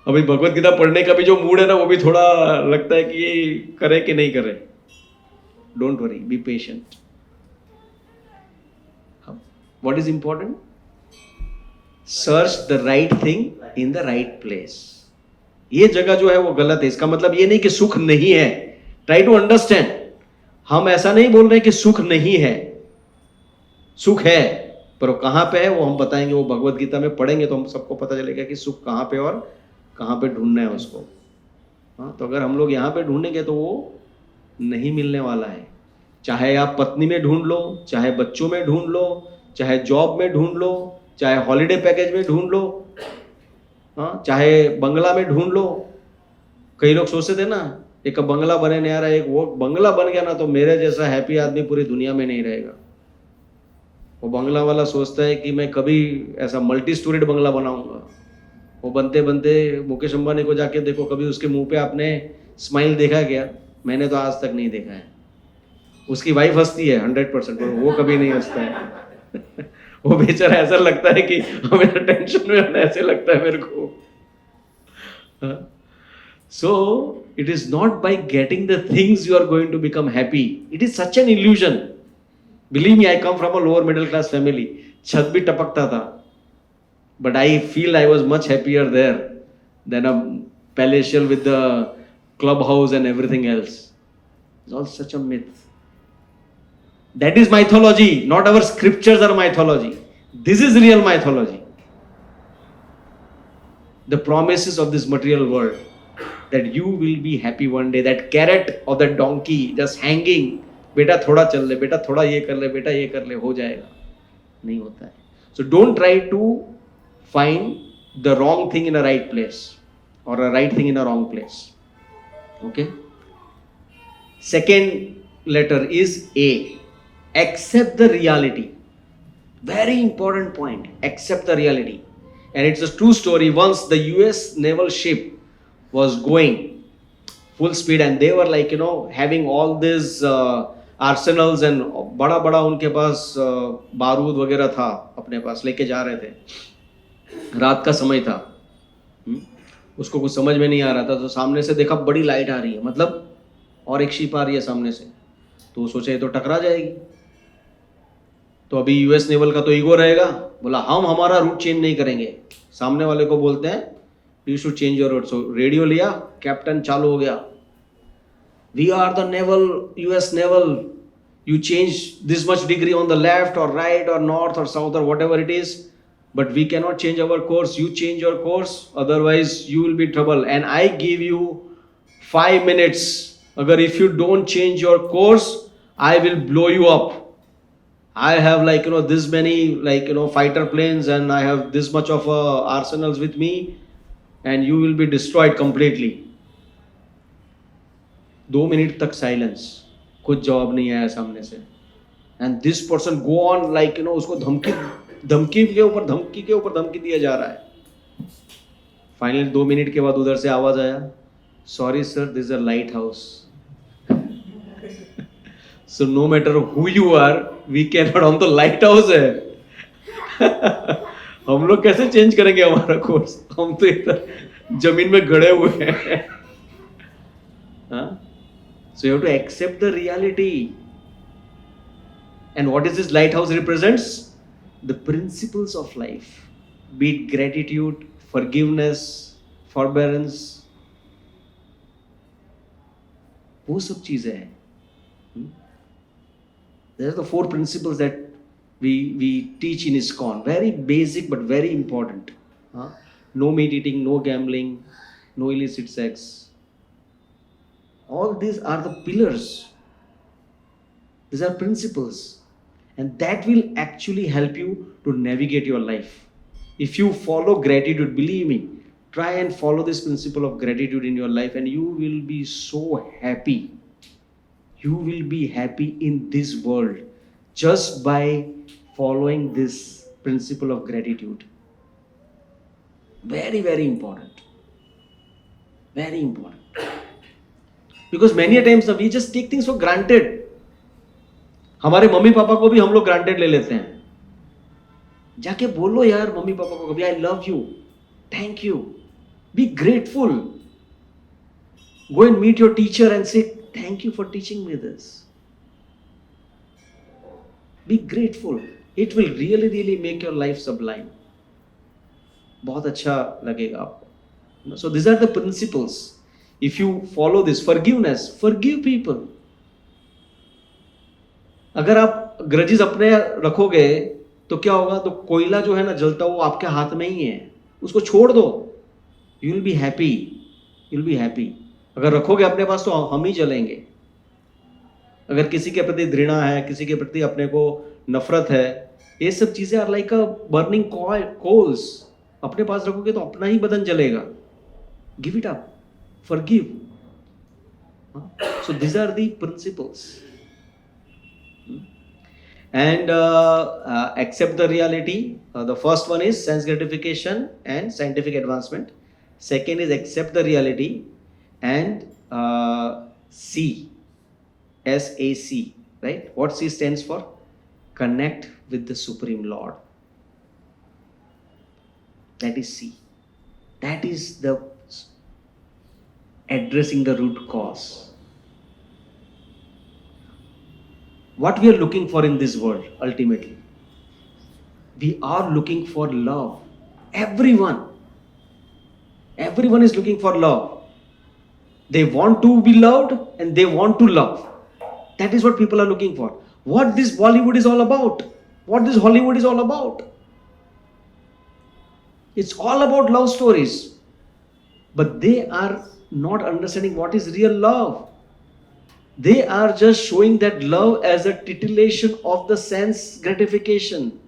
अभी भगवत गीता पढ़ने का भी जो मूड है ना वो भी थोड़ा लगता है कि ये करे कि नहीं करे. Don't worry, be patient. What is important? Search the right thing in the right place. ये जगह जो है वो गलत है. इसका मतलब ये नहीं कि सुख नहीं है. Try to understand. हम ऐसा नहीं बोल रहे कि सुख नहीं है. सुख है, पर वो कहाँ पे है वो हम बताएंगे. वो भगवत गीता में पढ़ेंगे तो हम सबको पता चलेगा कि सुख कहाँ पे और कहाँ पे ढूंढना है उसको. हाँ, तो अगर हम लोग यहाँ पे ढूंढेंगे तो वो नहीं मिलने वाला है. चाहे आप पत्नी में ढूंढ लो, चाहे बच्चों में ढूंढ लो, चाहे जॉब में ढूंढ लो, चाहे हॉलिडे पैकेज में ढूंढ लो, हाँ, चाहे बंगला में ढूंढ लो. कई लोग सोचते थे ना एक बंगला बने नहीं आ रहा है, एक वो बंगला बन गया ना तो मेरे जैसा हैप्पी आदमी पूरी दुनिया में नहीं रहेगा. वो बंगला वाला सोचता है कि मैं कभी ऐसा मल्टी स्टोरीड बंगला बनाऊंगा. वो बनते बनते मुकेश अंबानी को जाके देखो, कभी उसके मुंह पे आपने स्माइल देखा क्या? मैंने तो आज तक नहीं देखा है. उसकी वाइफ हंसती है 100%, पर वो कभी नहीं हंसता है. वो बेचारा ऐसा लगता है कि मेरा टेंशन में है, ऐसे लगता है मेरे को. So it is not by getting the things you are going to become happy. It is such an illusion. Believe me, I come from a lower middle class family. छत भी टपकता था, but I feel I was much happier there than a palatial with the clubhouse and everything else. It's all such a myth. That is mythology, not our scriptures are mythology. This is real mythology. The promises of this material world, that you will be happy one day. That carrot of that donkey just hanging, बेटा थोड़ा चल ले, बेटा थोड़ा ये कर ले, बेटा ये कर ले, हो जाएगा. नहीं होता है. So don't try to find the wrong thing in a right place or a right thing in a wrong place. Okay? Second letter is A. Accept the reality. Very important point. Accept the reality. And it's a true story. Once the US naval ship was going full speed and they were like, having all these arsenals and बड़ा बड़ा उनके पास बारूद वगैरह था, अपने पास लेके जा रहे थे. रात का समय था. उसको कुछ समझ में नहीं आ रहा था, तो सामने से देखा बड़ी लाइट आ रही है, मतलब और एक शिप आ रही है सामने से. तो वो सोचे तो टकरा जाएगी. तो अभी यूएस नेवल का तो ईगो रहेगा, बोला हम हमारा रूट चेंज नहीं करेंगे. सामने वाले को बोलते हैं you should change your route. So radio लिया, कैप्टन चालू हो गया, we are the naval, US naval, you change this much degree on the left or right or north or south or whatever it is, but we cannot change our course. You change your course, otherwise you will be trouble. And I give you 5 minutes. Agar if you don't change your course, I will blow you up. I have this many fighter planes and I have this much of arsenals with me, and you will be destroyed completely. 2 minutes तक silence. कुछ जवाब नहीं आया सामने से. And this person go on उसको धमकी के ऊपर धमकी दिया जा रहा है. फाइनली 2 मिनट के बाद उधर से आवाज आया, sorry sir, this is a light house. So no matter who you are, we can not. हम तो लाइट हाउस है. हम लोग कैसे चेंज करेंगे हमारा कोर्स? हम तो इधर जमीन में गड़े हुए हैं. So you have to accept the reality. And what is this lighthouse represents? The principles of life. Be it gratitude, forgiveness, forbearance. वो सब चीजें हैं. These are the 4 principles that we teach in ISKCON. Very basic but very important. No meat eating, no gambling, no illicit sex. All these are the pillars. These are principles. And that will actually help you to navigate your life. If you follow gratitude, believe me, try and follow this principle of gratitude in your life and you will be so happy. You will be happy in this world just by following this principle of gratitude. Very, very important. Very important. Because many a times we just take things for granted. हमारे mummy papa को भी हम लोग granted ले लेते हैं. जाके बोलो यार मम्मी पापा को कभी, I love you, thank you, be grateful. Go and meet your teacher and say thank you for teaching me this. Be grateful. It will really, really make your life sublime. बहुत अच्छा लगेगा आपको. So these are the principles. If you follow this, forgiveness, forgive people. अगर आप grudges अपने रखोगे तो क्या होगा? तो कोयला जो है ना जलता वो आपके हाथ में ही है, उसको छोड़ दो. You will be happy, you will be happy. अगर रखोगे अपने पास तो हम ही जलेंगे. अगर किसी के प्रति घृणा है, किसी के प्रति अपने को नफरत है, ये सब चीजें are like a burning coals. अपने पास रखोगे तो अपना ही बदन जलेगा. Give it up, forgive. So this are the principles. And accept the reality. The first one is sense gratification and scientific advancement. Second is accept the reality and C, SAC, right? What C stands for? Connect with the Supreme Lord. That is C. That is the addressing the root cause. What we are looking for in this world, ultimately, we are looking for love. Everyone is looking for love. They want to be loved and they want to love. That is what people are looking for. What this Bollywood is all about, what this Hollywood is all about. It's all about love stories, but they are not understanding what is real love. They are just showing that love as a titillation of the sense gratification.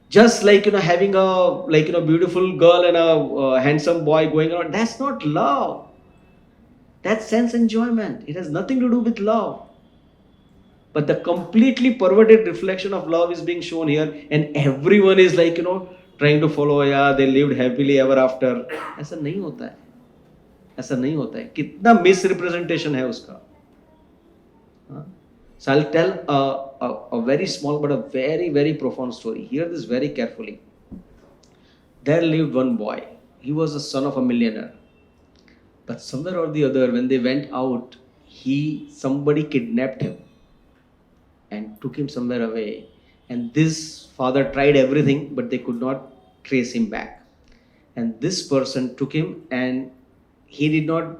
Just like having a beautiful girl and a handsome boy going around. That's not love. That's sense enjoyment. It has nothing to do with love. But the completely perverted reflection of love is being shown here, and everyone is trying to follow. Yeah, they lived happily ever after. ऐसा नहीं होता है. ऐसा नहीं होता है. कितना misrepresentation है उसका. So I'll tell a very small but a very, very profound story. Hear this very carefully. There lived one boy. He was the son of a millionaire. But somewhere or the other, when they went out, somebody kidnapped him and took him somewhere away. And this father tried everything, but they could not trace him back. And this person took him, and he did not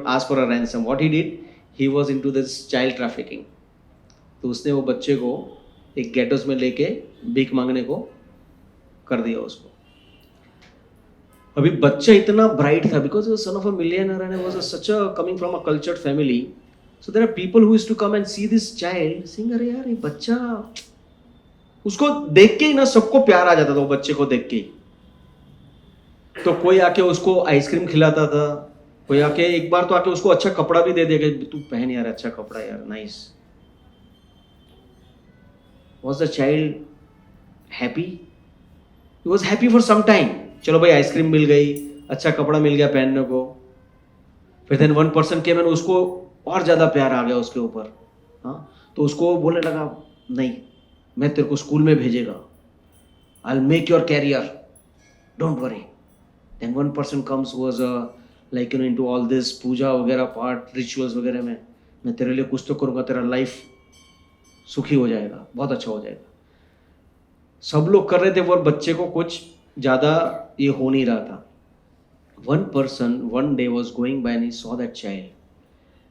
ask for a ransom. What he did, he was into this child trafficking. तो उसने वो बच्चे को एक गेटोस में लेके भीख मांगने को कर दिया उसको. अभी बच्चा इतना ब्राइट था, because he was son of a millionaire and he was coming from a cultured family. So there are people who used to come and see this child, saying, अरे यार ये बच्चा, उसको देख के ही ना सबको प्यार आ जाता था वो बच्चे को देख के ही. तो कोई आके उसको आइसक्रीम खिलाता था, कोई आके एक बार तो आके उसको अच्छा कपड़ा भी दे देगा, तू पहन यार अच्छा कपड़ा यार, nice. Was the child happy? He was happy for some time. चलो भाई आइसक्रीम मिल गई, अच्छा कपड़ा मिल गया पहनने को. फिर then one person came and उसको और ज्यादा प्यार आ गया उसके ऊपर. हाँ, तो उसको बोलने लगा, नहीं मैं तेरे को स्कूल में भेजेगा, I'll make your career, don't worry. Then one person comes who was into all this पूजा वगैरह पार्ट रिचुअल्स वगैरह में, मैं तेरे लिए कुछ तो करूँगा, तेरा लाइफ सुखी हो जाएगा, बहुत अच्छा हो जाएगा. सब लोग कर रहे थे, वो बच्चे को कुछ ज़्यादा ये हो नहीं रहा था. One person one day was going by and he saw that child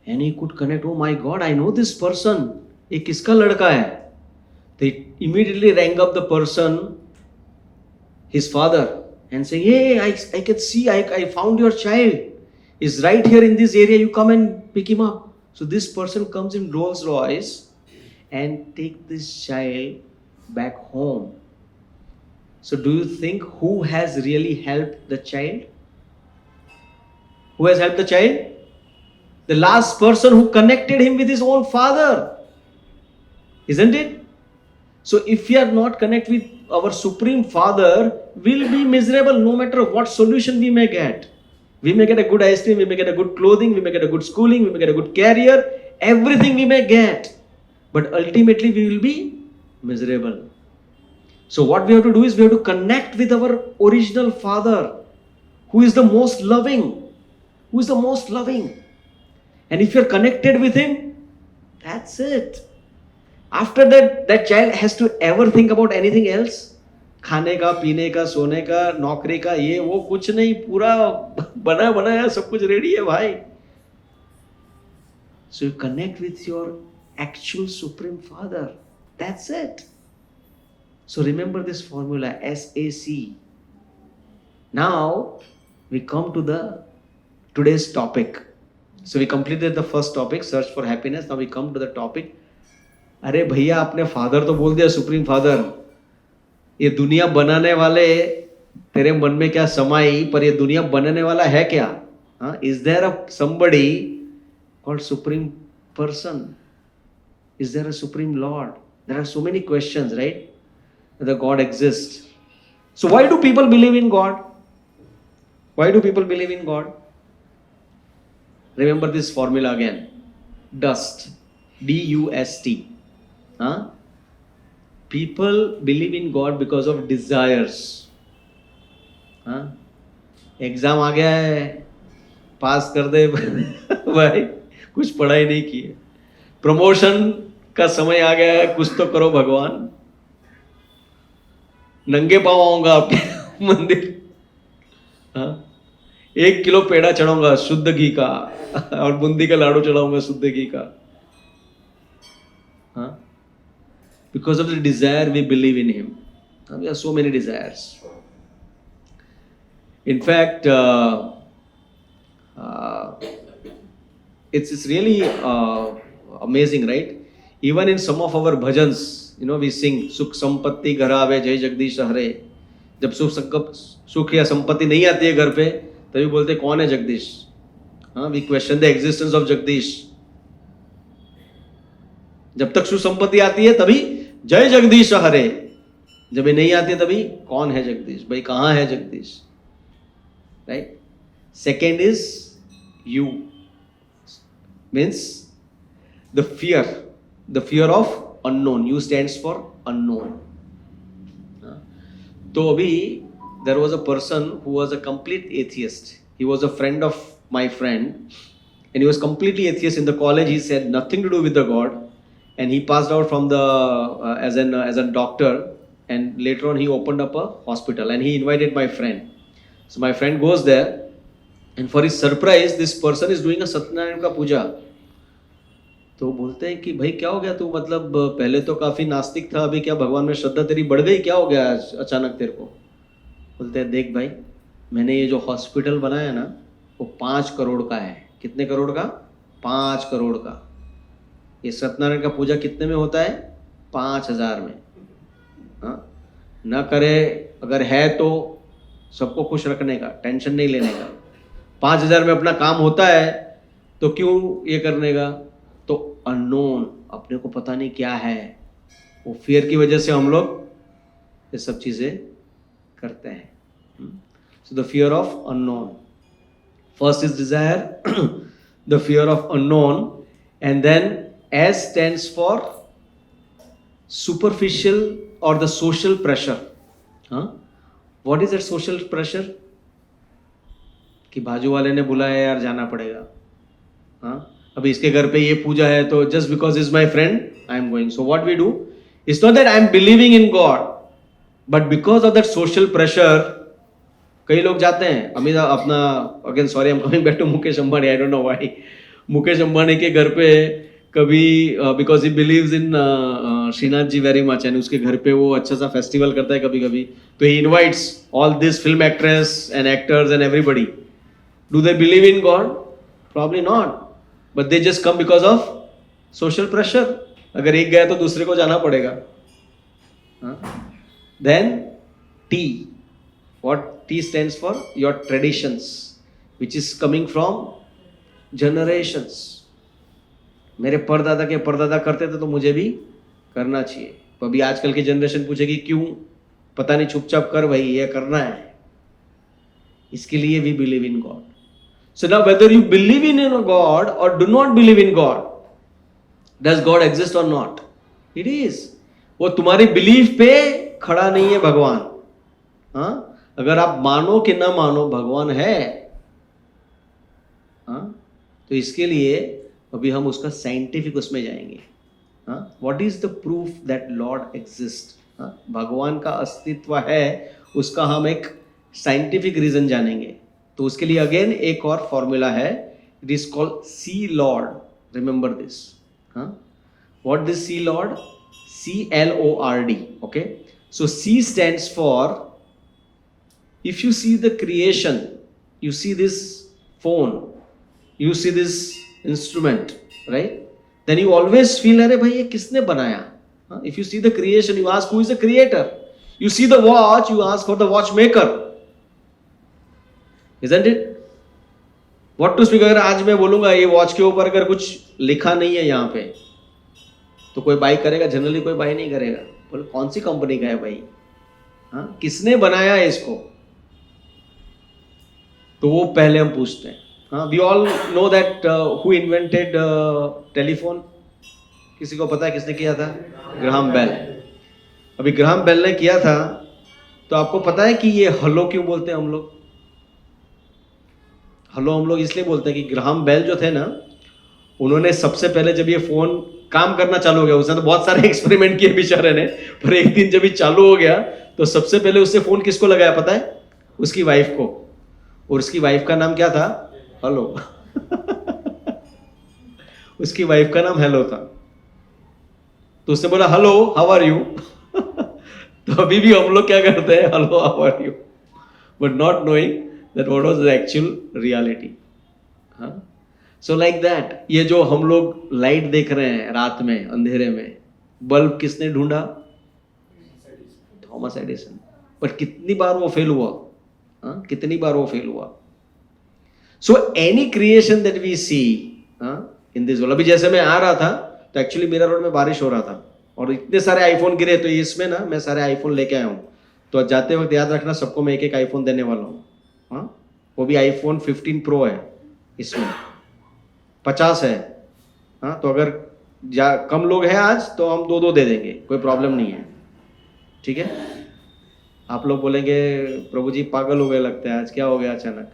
and he could connect. Oh my God, I know this person. ये किसका लड़का है? They immediately rang up the person, his father, and saying, hey, I can see, I found your child. He's right here in this area. You come and pick him up. So this person comes in Rolls Royce and take this child back home. So do you think who has really helped the child? Who has helped the child? The last person who connected him with his own father. Isn't it? So if we are not connected with our Supreme Father, we'll be miserable no matter what solution we may get. We may get a good ice cream, we may get a good clothing, we may get a good schooling, we may get a good career, everything we may get. But ultimately we will be miserable. So what we have to do is we have to connect with our original Father, who is the most loving. Who is the most loving. And if you are connected with Him, That's it. After that, that child has to ever think about anything else. खाने का, पीने का, सोने का, नौकरी का, ये वो कुछ नहीं, पूरा बना बनाया सब कुछ रेडी है भाई. So you connect with your actual Supreme Father. That's it. So remember this formula, SAC. Now we come to the today's topic. So we completed the first topic, search for happiness. Now we come to the topic. अरे भैया आपने father तो बोल दिया, supreme father. ये दुनिया बनाने वाले तेरे मन में क्या समाई, पर ये दुनिया बनाने वाला है क्या? हाँ, is there a somebody called supreme person? Is there a supreme Lord? There are so many questions, right? Whether God exists. So why do people believe in God? Why do people believe in God? Remember this formula again. Dust. D-U-S-T. Huh? People believe in God because of desires. Huh? Exam आ गया है, पास कर दे भाई, कुछ पढ़ाई नहीं की है. प्रमोशन का समय आ गया है, कुछ तो करो भगवान. नंगे पाँव आऊंगा आपके मंदिर. हाँ, 1 किलो पेड़ा चढ़ाऊंगा शुद्ध घी का, और बूंदी का लाडू चढ़ाऊंगा शुद्ध घी का. हाँ, because of the desire we believe in Him. We have so many desires. In fact, it's really amazing, right? Even in some of our bhajans, we sing Sukh Sampatti Ghar Aave Jai Jagdish Hare. जब सुख या संपत्ति नहीं आती है घर पे, तभी बोलते कौन है जगदीश. हाँ, we question the existence of Jagdish. जब तक सुख संपत्ति आती है तभी जय जगदीश हरे. जब ये नहीं आती है तभी कौन है जगदीश, भाई कहाँ है Jagdish. Right? Second is you. Means the fear of unknown. You stands for unknown. तो अभी there was a person who was a complete atheist. He was a friend of my friend, and he was completely atheist. In the college, he said nothing to do with the God, and he passed out from the as a doctor, and later on he opened up a hospital, and he invited my friend. So my friend goes there, and for his surprise, this person is doing a Satyanarayan का पूजा. तो बोलते हैं कि भाई क्या हो गया तू, मतलब पहले तो काफ़ी नास्तिक था, अभी क्या भगवान में श्रद्धा तेरी बढ़ गई, क्या हो गया अचानक तेरे को. बोलते हैं देख भाई, मैंने ये जो हॉस्पिटल बनाया ना, वो 5 करोड़ का है. कितने करोड़ का? 5 करोड़ का. ये सत्यनारायण का पूजा कितने में होता है? 5,000 में. हाँ, ना करे, अगर है तो सबको खुश रखने का, टेंशन नहीं लेने का. 5,000 में अपना काम होता है, तो क्यों ये करने का. तो अननोन, अपने को पता नहीं क्या है, वो फियर की वजह से हम लोग ये सब चीज़ें करते हैं. So the fear of unknown. First is desire, the fear of unknown, and then S stands for superficial और द सोशल प्रेशर. हाँ, what is that social pressure? कि बाजू वाले ने बुलाया यार जाना पड़ेगा. हाँ, अभी इसके घर पे ये पूजा है तो just because is my friend I am going. So what we do, it's not that I am believing in God, but because of that social pressure कई लोग जाते हैं. अमिताभ अपना, again sorry I am coming back to Mukesh Ambani, I don't know why. Mukesh Ambani के घर पे कभी because he believes in Shrinath ji very much, and उसके घर पे वो अच्छा सा फेस्टिवल करता है कभी कभी, तो he invites all this film actress and actors and everybody. Do they believe in God? Probably not, but they just come because of social pressure. अगर एक गया तो दूसरे को जाना पड़ेगा. Then T, what T stands for? Your traditions, which is coming from generations. मेरे परदादा के परदादा करते थे तो मुझे भी करना चाहिए. तो अभी आजकल की जनरेशन पूछेगी क्यों, पता नहीं, चुपचाप कर भाई, ये करना है. इसके लिए we believe in God. So now whether you believe in a God or do not believe in God, does God exist or not? It is. वो तुम्हारी बिलीफ पे खड़ा नहीं है भगवान. हाँ, अगर आप मानो कि ना मानो भगवान है. हाँ, तो इसके लिए अभी हम उसका साइंटिफिक उसमें जाएंगे. What is the proof that Lord exist. भगवान का अस्तित्व है, उसका हम एक साइंटिफिक रीजन जानेंगे. तो उसके लिए अगेन एक और फॉर्मूला है, it is called C lord. Remember this. What this C lord? CLORD. Okay, so C stands for, if you see the creation, you see this phone, you see this instrument, right? Then you always feel, अरे भाई ये किसने बनाया? If you see the creation, you ask who is the creator. You see the watch, you ask for the watchmaker. Isn't it? What to speak, अगर आज मैं बोलूंगा ये वॉच के ऊपर अगर कुछ लिखा नहीं है यहाँ पे, तो कोई बाई करेगा? जनरली कोई बाई नहीं करेगा. बोले कौन सी कंपनी का है भाई? किसने बनाया है इसको? तो वो पहले हम पूछते हैं. We all know that who invented telephone. किसी को पता है किसने किया था? Graham Bell. अभी ग्राहम बेल ने किया था, तो आपको पता है कि ये हेलो क्यों बोलते हैं हम लोग? हेलो हम लोग इसलिए बोलते हैं कि ग्राहम बेल जो थे ना, उन्होंने सबसे पहले जब ये फोन काम करना चालू हो गया, उसने तो बहुत सारे एक्सपेरिमेंट किए बेचारे ने, पर एक दिन जब ये चालू हो गया तो सबसे पहले उसने फोन किसको लगाया पता है? उसकी वाइफ को. और उसकी वाइफ का नाम क्या था? हेलो. उसकी वाइफ का नाम हेलो था. तो उसने बोला हेलो हाउ आर यू. तो अभी भी हम लोग क्या करते हैं? Hello how are you, but not knowing that what was the actual reality. So like that, ये जो हम लोग लाइट देख रहे हैं रात में अंधेरे में, बल्ब किसने ढूंढा? Thomas Edison. पर कितनी बार वो फेल हुआ? कितनी बार वो फेल हुआ? So any creation that we see in this world. अभी जैसे मैं आ रहा था तो एक्चुअली मेरा रोड में बारिश हो रहा था और इतने सारे आईफोन गिरे, तो इसमें ना मैं सारे आईफोन लेके आया हूँ. तो जाते वक्त याद रखना, सबको मैं एक एक आईफोन देने वाला हूँ. वो भी आईफोन 15 प्रो है, इसमें 50 है. तो अगर कम लोग हैं आज तो हम 2-2 दे देंगे, कोई प्रॉब्लम नहीं है. ठीक है? आप लोग बोलेंगे प्रभु जी पागल हो गए लगता है, आज क्या हो गया अचानक?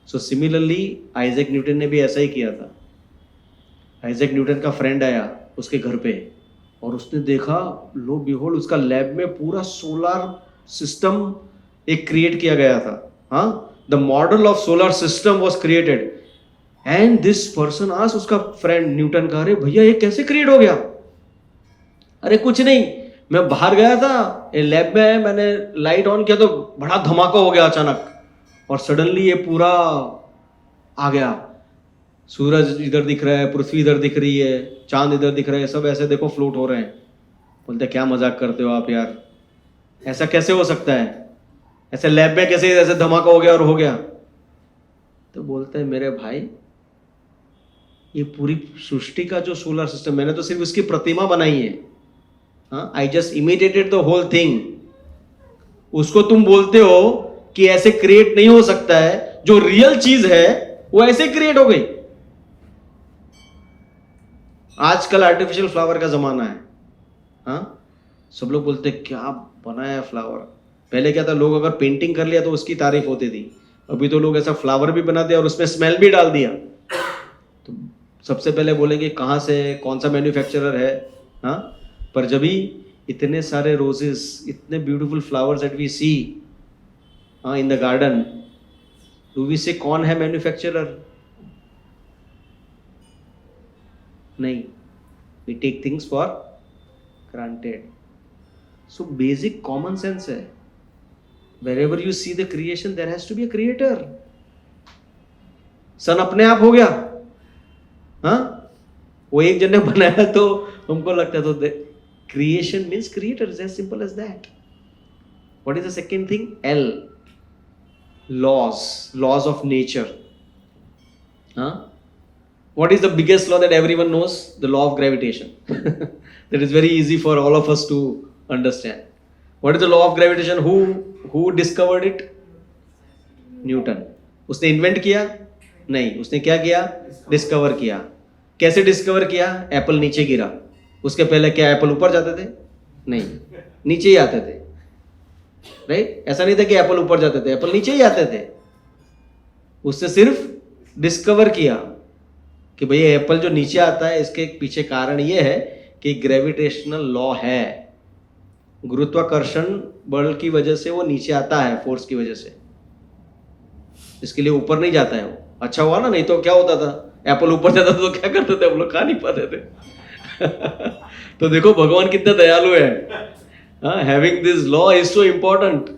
सो सिमिलरली आइजैक न्यूटन ने भी ऐसा ही किया था. आइजैक न्यूटन का फ्रेंड आया उसके घर पे और उसने देखा, लो बिहोल्ड, उसका लैब में पूरा सोलर सिस्टम एक क्रिएट किया गया था. The model of solar system was created. And this person asked, उसका फ्रेंड न्यूटन का, अरे भैया ये कैसे क्रिएट हो गया? अरे कुछ नहीं, मैं बाहर गया था, ये लैब में है, मैंने लाइट ऑन किया तो बड़ा धमाका हो गया अचानक और सडनली ये पूरा आ गया. सूरज इधर दिख रहा है, पृथ्वी इधर दिख रही है, चांद इधर दिख रहा है, सब ऐसे देखो फ्लोट हो रहे हैं. बोलते क्या मजाक करते हो आप यार, ऐसा कैसे हो सकता है? ऐसे लैब में कैसे ऐसे धमाका हो गया और हो गया? तो बोलते हैं मेरे भाई, ये पूरी सृष्टि का जो सोलर सिस्टम, मैंने तो सिर्फ उसकी प्रतिमा बनाई है. I just imitated the whole thing. उसको तुम बोलते हो कि ऐसे क्रिएट नहीं हो सकता है. जो रियल चीज है वो ऐसे क्रिएट हो गई. आजकल आर्टिफिशियल फ्लावर का जमाना है. सब लोग बोलते क्या बनाया फ्लावर. पहले क्या था, लोग अगर पेंटिंग कर लिया तो उसकी तारीफ होती थी. अभी तो लोग ऐसा फ्लावर भी बना दिया और उसमें स्मेल भी डाल दिया. तो सबसे पहले बोलेंगे कहाँ से, कौन सा मैन्युफैक्चरर है. पर जब भी इतने सारे रोजेस, इतने beautiful flowers that we see in the garden, do we say कौन है मैन्युफैक्चरर? नहीं. We take things for granted. So basic common sense है. Wherever you see the creation, there has to be a creator. सन अपने आप हो गया? वो एक जन ने बनाया तो हमको लगता है. तो creation means creator, is as simple as that. What is the second thing? L. Laws of nature. What is the biggest law that everyone knows? The law of gravitation. That is very easy for all of us to understand. What is the law of gravitation? Who discovered it? Newton. उसने invent किया? नहीं. उसने क्या किया? Discover किया. कैसे discover किया? Apple नीचे गिरा. उसके पहले क्या एप्पल ऊपर जाते थे? नहीं, नीचे ही आते थे. राइट? ऐसा नहीं था कि एप्पल ऊपर जाते थे, एप्पल नीचे ही आते थे. उसने सिर्फ डिस्कवर किया. कि भाई एप्पल जो नीचे आता है इसके पीछे कारण ये है कि ग्रेविटेशनल लॉ है, गुरुत्वाकर्षण बल की वजह से वो नीचे आता है, फोर्स की वजह से, इसके लिए ऊपर नहीं जाता है वो। अच्छा हुआ ना, नहीं तो क्या होता था, एप्पल ऊपर जाता था तो क्या करते थे हम लोग, खा नहीं पाते थे। तो देखो भगवान कितना दयालु है, having this law is so important.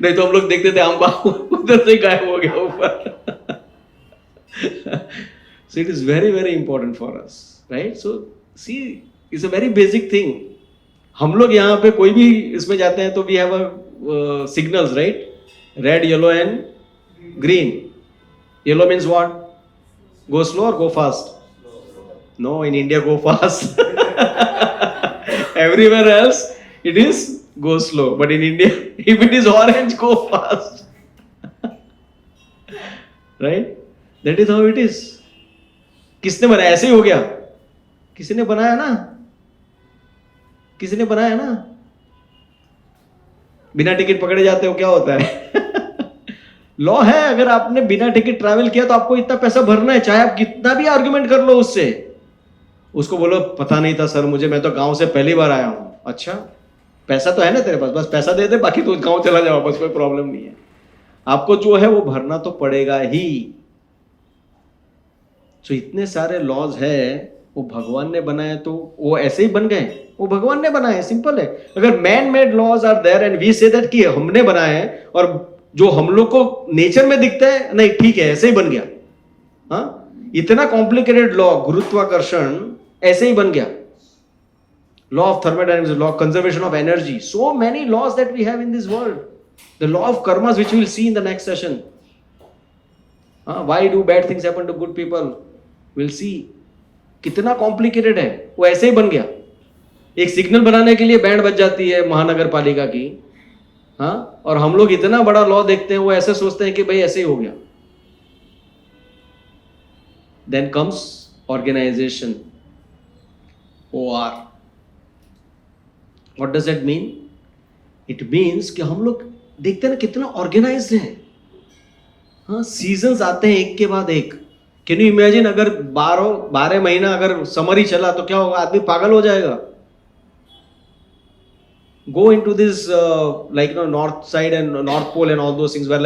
नहीं तो हम लोग देखते थे आम उधर से गायब हो गया ऊपर। So it is very very important for us, right? So see, it's a very basic thing. हम लोग यहाँ पे कोई भी इसमें जाते हैं तो we have a signals, right? Red, yellow and green. Yellow means what? Go slow or go fast? No, in India go fast. Everywhere else it is go slow, but in India if it is orange, go fast. Right? That is how it is. किसने बनाया? ऐसे ही हो गया, किसी ने बनाया ना, किसी ने बनाया ना। बिना टिकट पकड़े जाते हो, क्या होता है? लॉ है, अगर आपने बिना टिकट ट्रैवल किया तो आपको इतना पैसा भरना है, चाहे आप कितना भी आर्गुमेंट कर लो उससे। उसको बोलो पता नहीं था सर मुझे, मैं तो गांव से पहली बार आया हूं। अच्छा, पैसा तो है ना तेरे पास, बस पैसा दे दे, बाकी तो गांव चला जाओ, बस कोई प्रॉब्लम नहीं है। आपको जो है वो भरना तो पड़ेगा ही। तो इतने सारे लॉज है, वो भगवान ने बनाए तो वो ऐसे ही बन गए, वो भगवान ने बनाए, सिंपल है। अगर man made laws are there and we say that कि हमने बनाए हैं, और जो हम लोग को नेचर में दिखता है नहीं ठीक है ऐसे ही बन गया, हाँ, इतना कॉम्प्लिकेटेड लॉ गुरुत्वाकर्षण ऐसे ही बन गया, law of thermodynamics, law of conservation of energy, so many laws that we have in this world, the law of karmas which we will see in the next session. Why do bad things happen to good people, we'll see. कितना complicated है, वो ऐसे ही बन गया। एक signal बनाने के लिए बैंड बज जाती है महानगर पालिका की, हाँ, और हम लोग इतना बड़ा लॉ देखते हैं, वो ऐसे सोचते हैं कि भाई ऐसे ही हो गया। Then comes organisation, OR. What does that mean? It means कि हम लोग देखते हैं ना कितना ऑर्गेनाइज्ड है, हाँ, सीजन्स आते हैं एक के बाद एक। कैन यू इमेजिन अगर 12 महीना अगर समर ही चला तो क्या होगा, आदमी पागल हो जाएगा। Go into this like north side and north pole and all those things where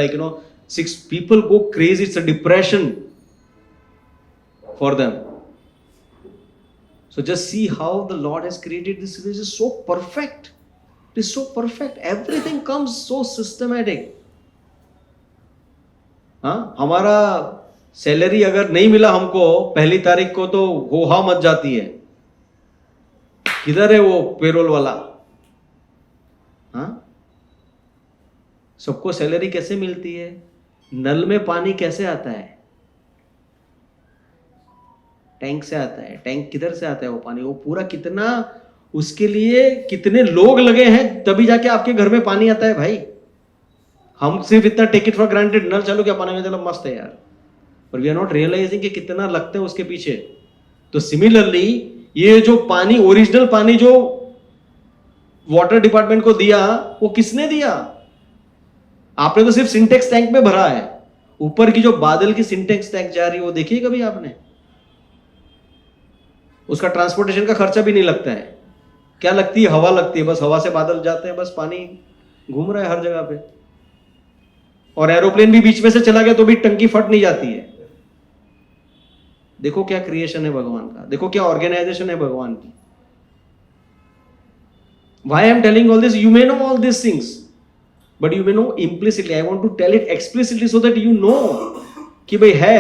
6 people go crazy, it's a depression for them. So just see how the Lord has created this. This is so perfect. It is so perfect. Everything comes so systematic. हाँ, हमारा salary अगर नहीं मिला हमको 1 तारीख को तो होहा much जाती है, किधर है वो पेरोल वाला, हाँ। सबको सैलरी कैसे मिलती है, नल में पानी कैसे आता है, टैंक से आता है। टैंक किधर से आता है वो पानी, वो पूरा कितना, उसके लिए कितने लोग लगे हैं तभी जाके आपके घर में पानी आता है भाई। हम सिर्फ इतना टेक इट फॉर ग्रांटेड, नल चालू किया पानी में चलो मस्त है यार, पर वी आर नॉट रियलाइजिंग कि कितना लगता है उसके पीछे। तो सिमिलरली ये जो पानी, ओरिजिनल पानी जो वाटर डिपार्टमेंट को दिया, वो किसने दिया? आपने तो सिर्फ सिंटेक्स टैंक में भरा है, ऊपर की जो बादल की सिंटेक्स टैंक जा रही है वो देखिए कभी आपने? उसका ट्रांसपोर्टेशन का खर्चा भी नहीं लगता है। क्या लगती है? हवा लगती है, बस हवा से बादल जाते हैं, बस पानी घूम रहा है हर जगह पे। और एरोप्लेन भी बीच में से चला गया तो भी टंकी फट नहीं जाती है। देखो क्या क्रिएशन है भगवान का, देखो क्या ऑर्गेनाइजेशन है भगवान की। Why I am telling all this? You may know all these things, but you may know implicitly. I want to tell it explicitly so that you know कि भाई है,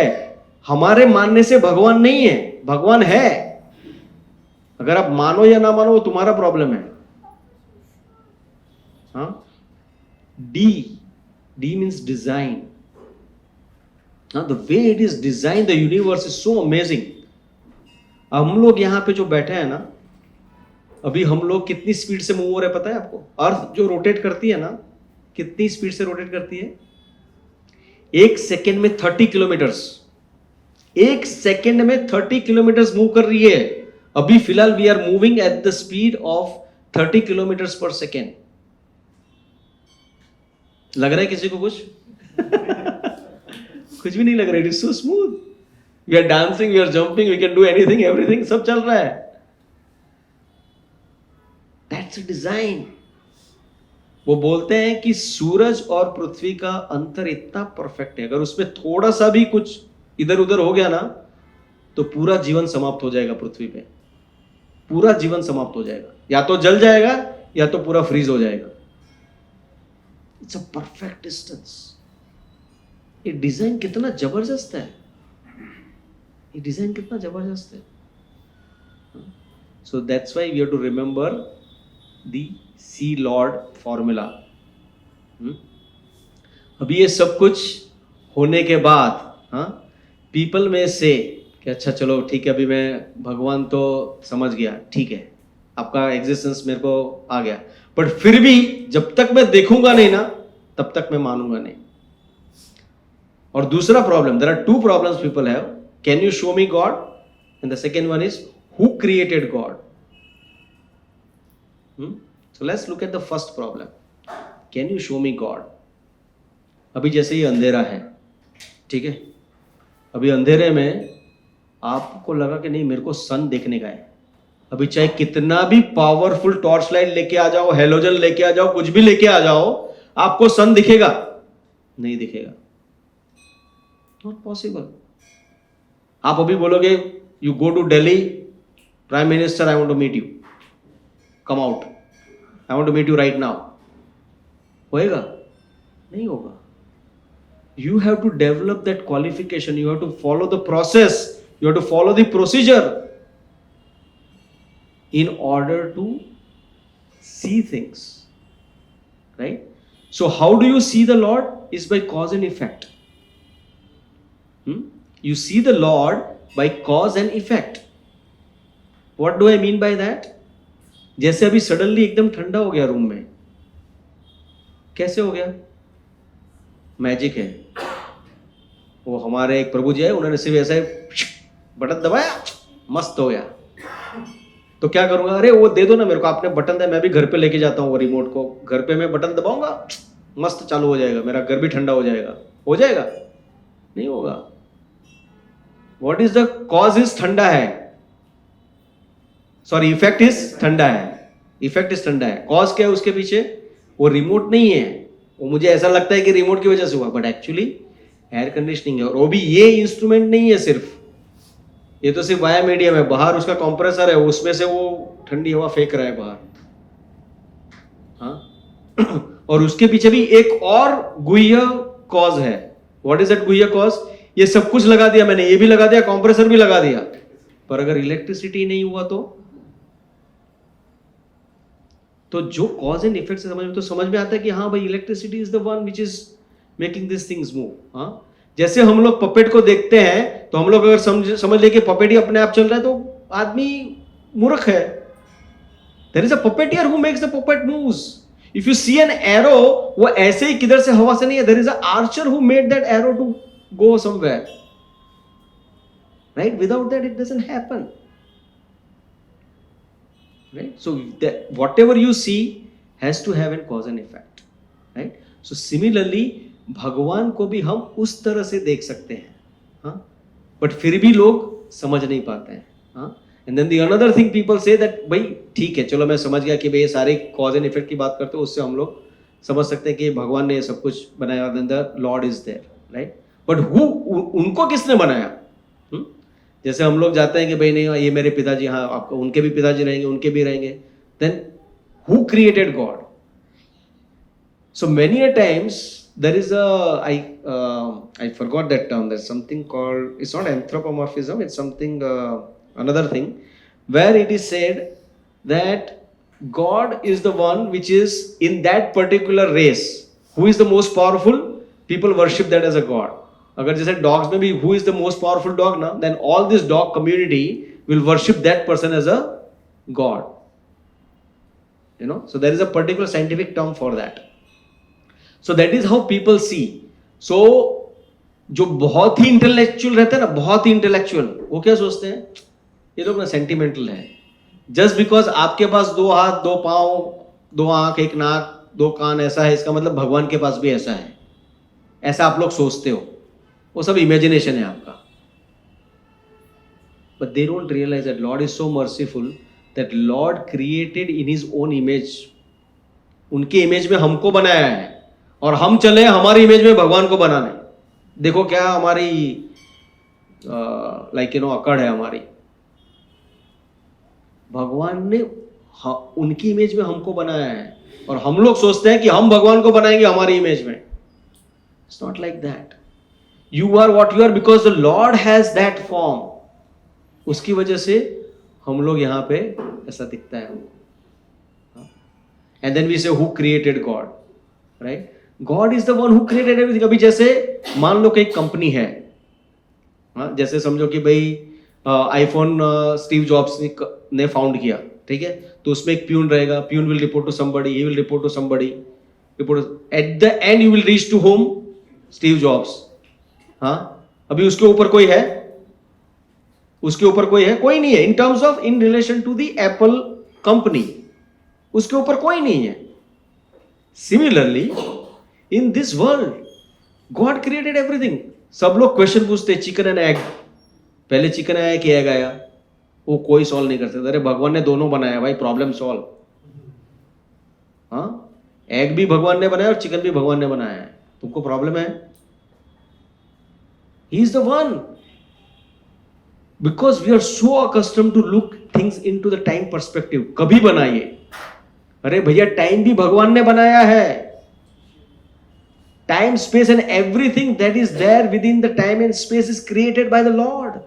हमारे मानने से भगवान नहीं है, भगवान है। अगर आप मानो या ना मानो वो तुम्हारा प्रॉब्लम है। हाँ, D means design. The way it is designed, the universe is so amazing. हम लोग यहाँ पे जो बैठे हैं ना, अभी हम लोग कितनी स्पीड से मूव हो रहे हैं पता है आपको? अर्थ जो रोटेट करती है ना, कितनी स्पीड से रोटेट करती है? 1 सेकेंड में 30 किलोमीटर्स, 1 सेकेंड में 30 किलोमीटर्स मूव कर रही है। अभी फिलहाल we are moving at the speed of 30 kilometres पर सेकेंड। लग रहा है किसी को कुछ? कुछ भी नहीं लग रहा, it is so smooth, we are dancing, we are jumping, we can do anything everything, सब चल रहा है. That's a design. वो बोलते हैं कि सूरज और पृथ्वी का अंतर इतना परफेक्ट है, अगर उसमें थोड़ा सा भी कुछ इधर उधर हो गया ना तो पूरा जीवन समाप्त हो जाएगा पृथ्वी पे, पूरा जीवन समाप्त हो जाएगा, या तो जल जाएगा या तो पूरा फ्रीज हो जाएगा. It's a perfect distance. ये डिजाइन कितना जबरदस्त है, ये डिजाइन कितना जबरदस्त है. So that's why we have to remember the C lord formula. अभी ये सब कुछ होने के बाद पीपल में से कि अच्छा चलो ठीक है, अभी मैं भगवान तो समझ गया, ठीक है, आपका एग्जिस्टेंस मेरे को आ गया, बट फिर भी जब तक मैं देखूंगा नहीं ना तब तक मैं मानूंगा नहीं. और दूसरा problem, there are two problems people have, can you show me God, and the second one is who created God. So let's look at the first problem. Can you show me God? अभी जैसे ये अंधेरा है, ठीक है, अभी अंधेरे में आपको लगा कि नहीं मेरे को सन देखने का है, अभी चाहे कितना भी पावरफुल टॉर्च लाइट लेके आ जाओ, हेलोजन लेके आ जाओ, कुछ भी लेके आ जाओ, आपको सन दिखेगा? नहीं दिखेगा. Not possible. आप अभी बोलोगे you go to Delhi, prime minister I want to meet you, come out, I want to meet you right now, होएगा? नहीं होगा. You have to develop that qualification, you have to follow the process, you have to follow the procedure in order to see things, right? So how do you see the Lord? Is by cause and effect. You see the Lord by cause and effect. What do I mean by that? जैसे अभी suddenly एकदम ठंडा हो गया room में, कैसे हो गया? मैजिक है. वो हमारे एक प्रभु जी है, उन्होंने सिर्फ ऐसा बटन दबाया, मस्त हो गया. तो क्या करूंगा? अरे वो दे दो ना मेरे को, आपने बटन दिया, मैं भी घर पे लेके जाता हूँ वो रिमोट को, घर पे मैं बटन दबाऊंगा, मस्त चालू हो जाएगा, मेरा घर भी ठंडा हो जाएगा. हो जाएगा? नहीं होगा. What is the cause? Is ठंडा है, सॉरी इफेक्ट इज ठंडा है, इफेक्ट इज ठंडा है. कॉज क्या है उसके पीछे? वो रिमोट नहीं है, वो मुझे ऐसा लगता है कि रिमोट की वजह से हुआ, बट एक्चुअली एयर कंडीशनिंग है. और वो भी ये इंस्ट्रूमेंट नहीं है सिर्फ, ये तो सिर्फ वाया मीडियम है, बाहर उसका कंप्रेसर है, उसमें से वो ठंडी हवा फेंक रहा है बाहर. हाँ और उसके पीछे भी एक और गुह्य कॉज है. व्हाट इज दैट गुह्य कॉज? ये सब कुछ लगा दिया मैंने, ये भी लगा दिया, कंप्रेसर भी लगा दिया, पर अगर इलेक्ट्रिसिटी नहीं हुआ तो जो कॉज एंड इफेक्ट से समझ में आता है कि हाँ भाई electricity is the one which is making this things move. हाँ जैसे हम लोग पपेट को देखते हैं तो हम लोग अगर समझ ले कि पपेट ही अपने आप चल रहा है तो आदमी मूर्ख है. There is a puppeteer who makes the puppet moves. If you see an arrow, वो ऐसे ही किधर से हवा से नहीं है, there is a archer who made that arrow to go somewhere, right? Without that it doesn't happen. Right? So that whatever you see has to have a cause and effect, right? So similarly भगवान को भी हम उस तरह से देख सकते हैं, हाँ, बट फिर भी लोग समझ नहीं पाते हैं. हाँ and then the another thing people say that भाई ठीक है चलो मैं समझ गया कि भाई ये सारे कॉज एंड इफेक्ट की बात करते हो, उससे हम लोग समझ सकते हैं कि भगवान ने ये सब कुछ बनाया, then the lord is there, right? But who, उनको किसने बनाया? जैसे हम लोग जाते हैं कि भाई नहीं ये मेरे पिताजी, हाँ आपको उनके भी पिताजी रहेंगे, उनके भी रहेंगे, then who created God? So many a times there is I forgot that term, there's something called, it's not anthropomorphism, it's something another thing, where it is said that God is the one which is in that particular race, who is the most powerful, people worship that as a god. अगर जैसे dogs में भी who is the most powerful dog ना, then all this dog community will worship that person as a god, you know. So there is a particular scientific term for that. So that is how people see. So जो बहुत ही intellectual रहते हैं ना, बहुत ही intellectual, वो क्या सोचते हैं? ये लोग ना सेंटिमेंटल है. जस्ट बिकॉज आपके पास 2 हाथ 2 पांव 2 आंख 1 नाक 2 कान ऐसा है, इसका मतलब भगवान के पास भी ऐसा है, ऐसा आप लोग सोचते हो. वो सब इमेजिनेशन है आपका. But they don't realize that Lord is so merciful that Lord created in His own image. उनके इमेज में हमको बनाया है और हम चले हमारी इमेज में भगवान को बनाने. देखो क्या हमारी अकड़ है हमारी. भगवान ने उनकी इमेज में हमको बनाया है और हम लोग सोचते हैं कि हम भगवान को बनाएंगे हमारी इमेज में. It's not like that. You are what you are because the Lord has that form. उसकी वजह से हम लोग यहाँ पे ऐसा दिखता है हमको. And then we say who created God, right? God is the one who created everything. अभी जैसे मान लो कि एक कंपनी है, जैसे समझो कि भाई आईफोन स्टीव जॉब्स ने फाउंड किया, ठीक है. तो उसमें एक प्यून रहेगा. Peon will report to somebody, he will report to somebody, report at the end you will reach to home Steve Jobs. अभी उसके ऊपर कोई है? उसके ऊपर कोई है? कोई नहीं है. In terms of in relation to the Apple company उसके ऊपर कोई नहीं है. Similarly in this world God created everything. सब लोग क्वेश्चन पूछते हैं चिकन एंड एग, पहले चिकन आया कि एग आया? वो कोई सॉल्व नहीं कर सकता. अरे भगवान ने दोनों बनाया भाई, प्रॉब्लम सॉल्व. एग भी भगवान ने बनाया और चिकन भी भगवान ने बनाया है. तुमको प्रॉब्लम है? He is the one. Because we are so accustomed to look things into the time perspective. कभी बनाइए. अरे भैया टाइम भी भगवान ने बनाया है. Time, space and everything that is there within the time and space is created by the Lord.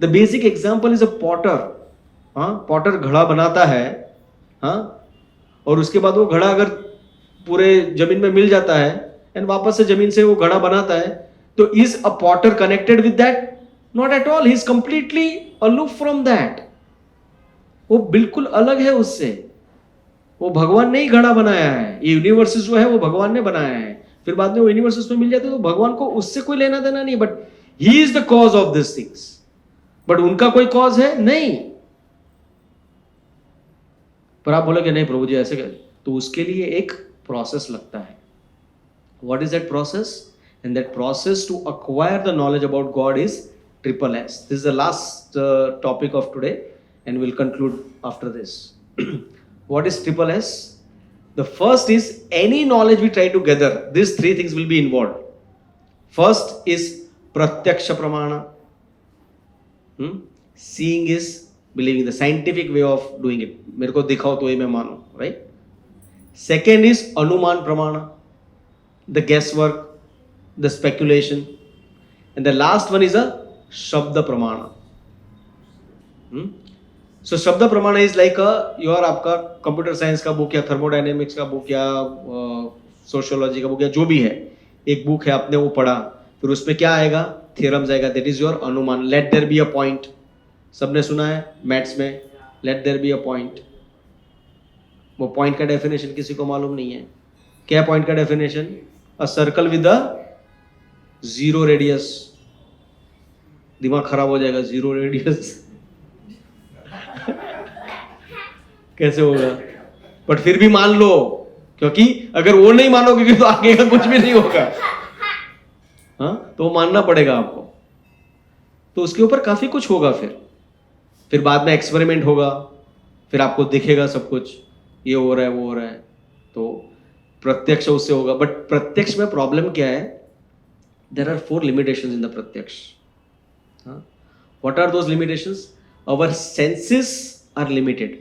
The basic example is a potter. Potter घड़ा बनाता है, और उसके बाद वो घड़ा अगर पूरे जमीन में मिल जाता है एंड वापस से जमीन से वो घड़ा बनाता है, तो is a Potter connected with that? Not at all. He is completely aloof from that. वो बिल्कुल अलग है उससे. वो भगवान ने ही घड़ा बनाया है. ये यूनिवर्सेस जो है वो भगवान ने बनाया है. फिर बाद में वो यूनिवर्सेस में मिल जाते तो भगवान को उससे कोई लेना देना नहीं. But he is the cause of this things. But उनका कोई कॉज है नहीं. पर आप बोलोगे नहीं प्रभु जी ऐसे कर, तो उसके लिए एक प्रोसेस लगता है. What is that process? And that process to acquire the knowledge about God is triple S. This is the last topic of today and we'll conclude after this. What is triple S? The first is any knowledge we try to gather, these three things will be involved. First is pratyaksha pramana. Seeing is believing, the scientific way of doing it. मेरे को दिखाओ तो ये मैं मानूं, right? Second is anuman pramana, the guesswork, the speculation. And the last one is a शब्द प्रमाण. सो शब्द प्रमाण इज लाइक योर आपका कंप्यूटर साइंस का बुक या थर्मोडायनेमिक्स का बुक या सोशियोलॉजी का बुक या जो भी है, एक बुक है आपने वो पढ़ा, फिर उसमें क्या आएगा? थ्योरम्स आएगा. दैट इज योर अनुमान. Let there be a point. सबने सुना है मैथ्स में, let there be a point. वो पॉइंट का डेफिनेशन किसी को मालूम नहीं है. क्या पॉइंट का definition? A circle with a zero radius. दिमाग खराब हो जाएगा. जीरो रेडियस कैसे होगा? बट फिर भी मान लो, क्योंकि अगर वो नहीं मानोगे तो आगे का कुछ भी नहीं होगा. तो मानना पड़ेगा आपको. तो उसके ऊपर काफी कुछ होगा. फिर बाद में एक्सपेरिमेंट होगा, फिर आपको दिखेगा सब कुछ, ये हो रहा है वो हो रहा है. तो प्रत्यक्ष उससे होगा. बट प्रत्यक्ष में प्रॉब्लम क्या है? There are 4 limitations in the प्रत्यक्ष. What are those limitations? Our senses are limited.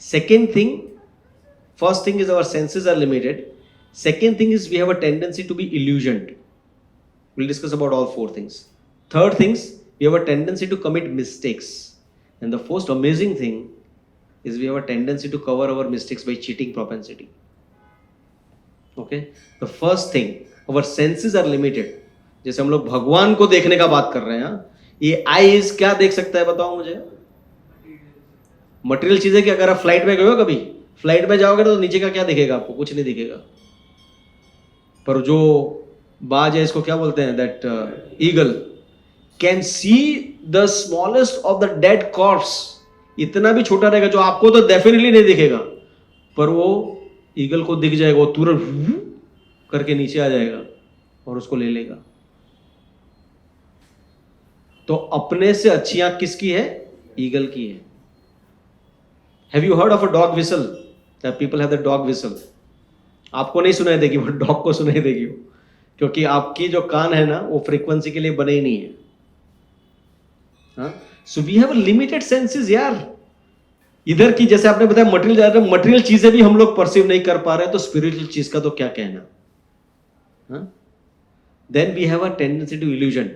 Second thing, first thing is our senses are limited. Second thing is we have a tendency to be illusioned. We'll discuss about all 4 things. Third things, we have a tendency to commit mistakes. And the most amazing thing is we have a tendency to cover our mistakes by cheating propensity. Okay? The first thing, our senses are limited. जैसे हम लोग भगवान को देखने का बात कर रहे हैं. ये आईज क्या देख सकता है बताओ मुझे? मटेरियल चीजें. कि अगर आप फ्लाइट में गए हो, कभी फ्लाइट में जाओगे तो नीचे का क्या दिखेगा आपको? कुछ नहीं दिखेगा. पर जो बाज है, इसको क्या बोलते हैं? That eagle can see the smallest of the dead corps. इतना भी छोटा रहेगा जो आपको तो डेफिनेटली नहीं दिखेगा, पर वो ईगल को दिख जाएगा. वो तुरंत करके नीचे आ जाएगा और उसको ले लेगा। तो अपने से अच्छी आंख किसकी है? ईगल की है। Have you heard of a dog whistle? That people have the dog whistle. आपको नहीं सुनाई देगी, वो डॉग को सुनाई देगी वो, क्योंकि आपकी जो कान है ना वो फ्रीक्वेंसी के लिए बने ही नहीं है। हाँ, so we have limited senses यार। इधर की जैसे आपने बताया मटेरियल चीजें भी हम लोग परसीव नहीं कर पा रहे हैं, तो स्पिरिचुअल चीज का तो क्या कहना। Then we have a tendency to illusion.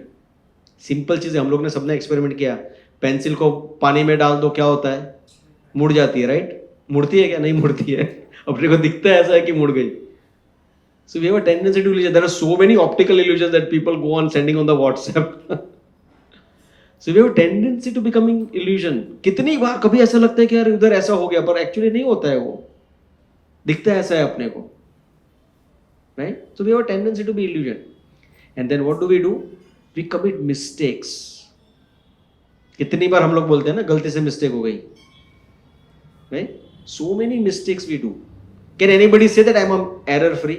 Simple चीजें हम लोग ने सबने एक्सपेरिमेंट किया। पेंसिल को पानी में डाल दो, क्या होता है? मुड़ जाती है, राइट? मुड़ती है क्या? नहीं मुड़ती है। अपने को दिखता है ऐसा है कि मुड़ गई। So we have a tendency to illusion. There are so many optical illusions that people go on sending on the WhatsApp. So we have a tendency to becoming illusion. कितनी बार कभी ऐसा लगता है कि यार उधर ऐसा हो गया, पर एक्चुअली नहीं होता है, वो दिखता है ऐसा है अपने को, right? So we have a tendency to be illusion. And then what do? We commit mistakes. कितनी बार हम लोग बोलते हैं ना गलती से मिस्टेक हो गई, right? So many mistakes we do. Can anybody say that I am error free?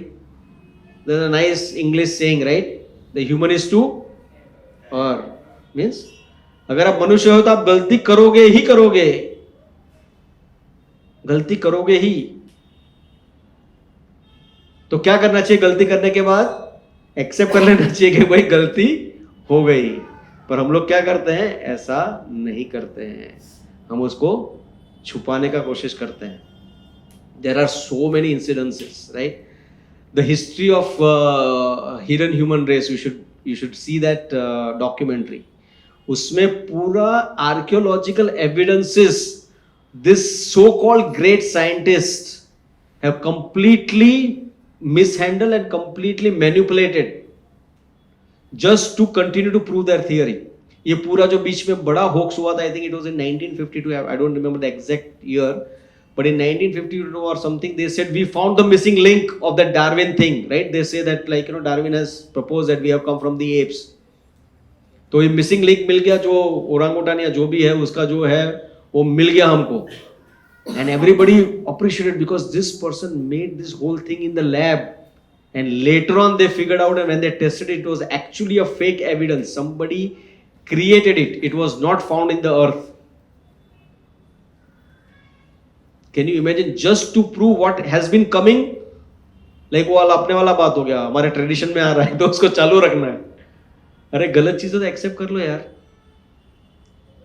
There's a nice English saying, right? The human is to err. Means अगर आप मनुष्य हो तो आप गलती करोगे ही करोगे, गलती करोगे ही। तो क्या करना चाहिए गलती करने के बाद? एक्सेप्ट कर लेना चाहिए कि भाई गलती हो गई। पर हम लोग क्या करते हैं? ऐसा नहीं करते हैं, हम उसको छुपाने का कोशिश करते हैं। There are so many incidences, right? The history of hidden human race, you should see that documentary. उसमें पूरा archaeological evidences, this so-called great scientists have completely mishandled and completely manipulated just to continue to prove their theory. ये पूरा जो बीच में बड़ा hoax हुआ था, I think it was in 1952, I don't remember the exact year, but in 1952 or something, they said we found the missing link of that Darwin thing, right? They say that like Darwin has proposed that we have come from the apes. तो ये missing link मिल गया, जो orangutan या जो भी है उसका जो है वो मिल गया हमको। And everybody appreciated because this person made this whole thing in the lab, and later on they figured out, and when they tested it, it was actually a fake evidence. Somebody created it. It was not found in the earth. Can you imagine? Just to prove what has been coming, like वो अपने वाला बात हो गया, हमारे tradition में आ रहा है तो उसको चालू रखना है। अरे गलत चीजें तो एक्सेप्ट कर लो यार।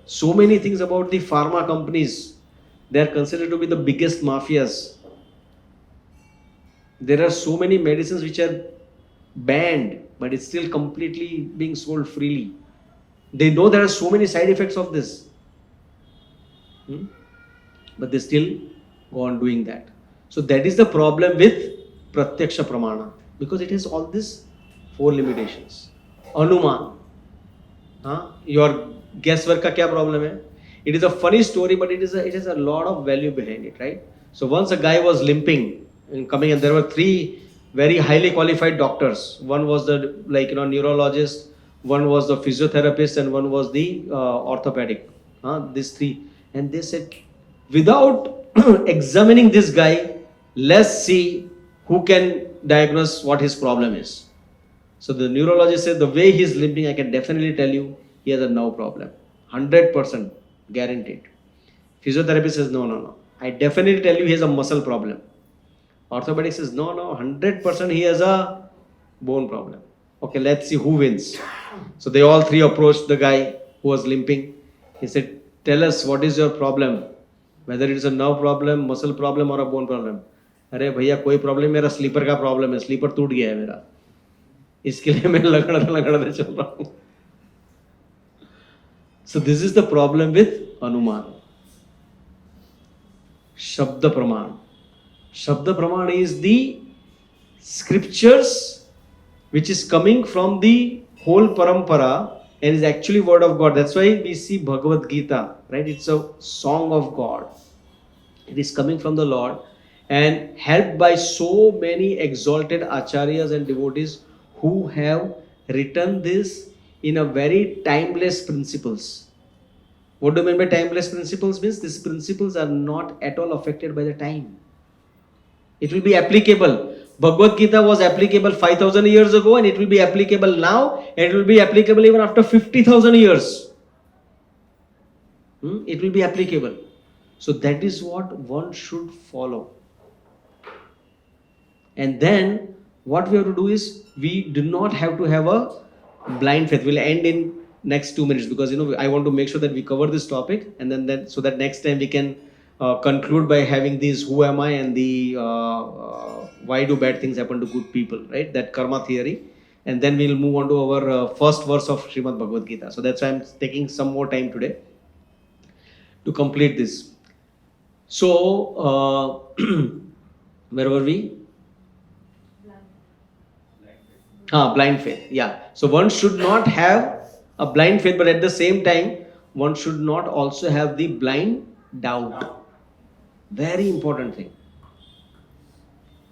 So many things about the pharma companies, they are considered to be the biggest mafias. There are so many medicines which are banned, but it's still completely being sold freely. They know there are so many side effects of this, but they still go on doing that. So that is the problem with Pratyaksha Pramana, because it has all these 4 limitations. Anuman, your guesswork का क्या problem है? It is a funny story, but it has a lot of value behind it, right? So once a guy was limping and coming, and there were 3 very highly qualified doctors. One was the neurologist, one was the physiotherapist, and one was the orthopedic. These 3, and they said, without examining this guy, let's see who can diagnose what his problem is. So the neurologist said, the way he is limping, I can definitely tell you he has a nerve problem, 100% guaranteed. Physiotherapist says, no, I definitely tell you he has a muscle problem. Orthopedic says, no, 100% he has a bone problem. Okay, let's see who wins. So they all 3 approached the guy who was limping. He said, tell us what is your problem, whether it is a nerve problem, muscle problem or a bone problem. अरे भैया कोई problem, मेरा sleeper का problem है, sleeper टूट गया है मेरा, इसके लिए मैं लगड़ते चल रहा हूं। So this is the problem with Anuman. Shabda Praman. Shabda Praman is the scriptures which is coming from the whole parampara and is actually word of God. That's why we see Bhagavad Gita, right? It's a song of God. It is coming from the Lord and helped by so many exalted acharyas and devotees who have written this in a very timeless principles. What do you mean by timeless principles? Means these principles are not at all affected by the time. It will be applicable. Bhagavad Gita was applicable 5,000 years ago, and it will be applicable now, and it will be applicable even after 50,000 years. It will be applicable. So that is what one should follow. And then what we have to do is, we do not have to have a blind faith. We'll end in next 2 minutes, because I want to make sure that we cover this topic, and then so that next time we can conclude by having these who am I and the why do bad things happen to good people, right? That karma theory. And then we'll move on to our first verse of Srimad Bhagavad Gita. So that's why I'm taking some more time today to complete this. So where were we? Blind faith. Yeah. So one should not have a blind faith, but at the same time, one should not also have the blind doubt. Very important thing.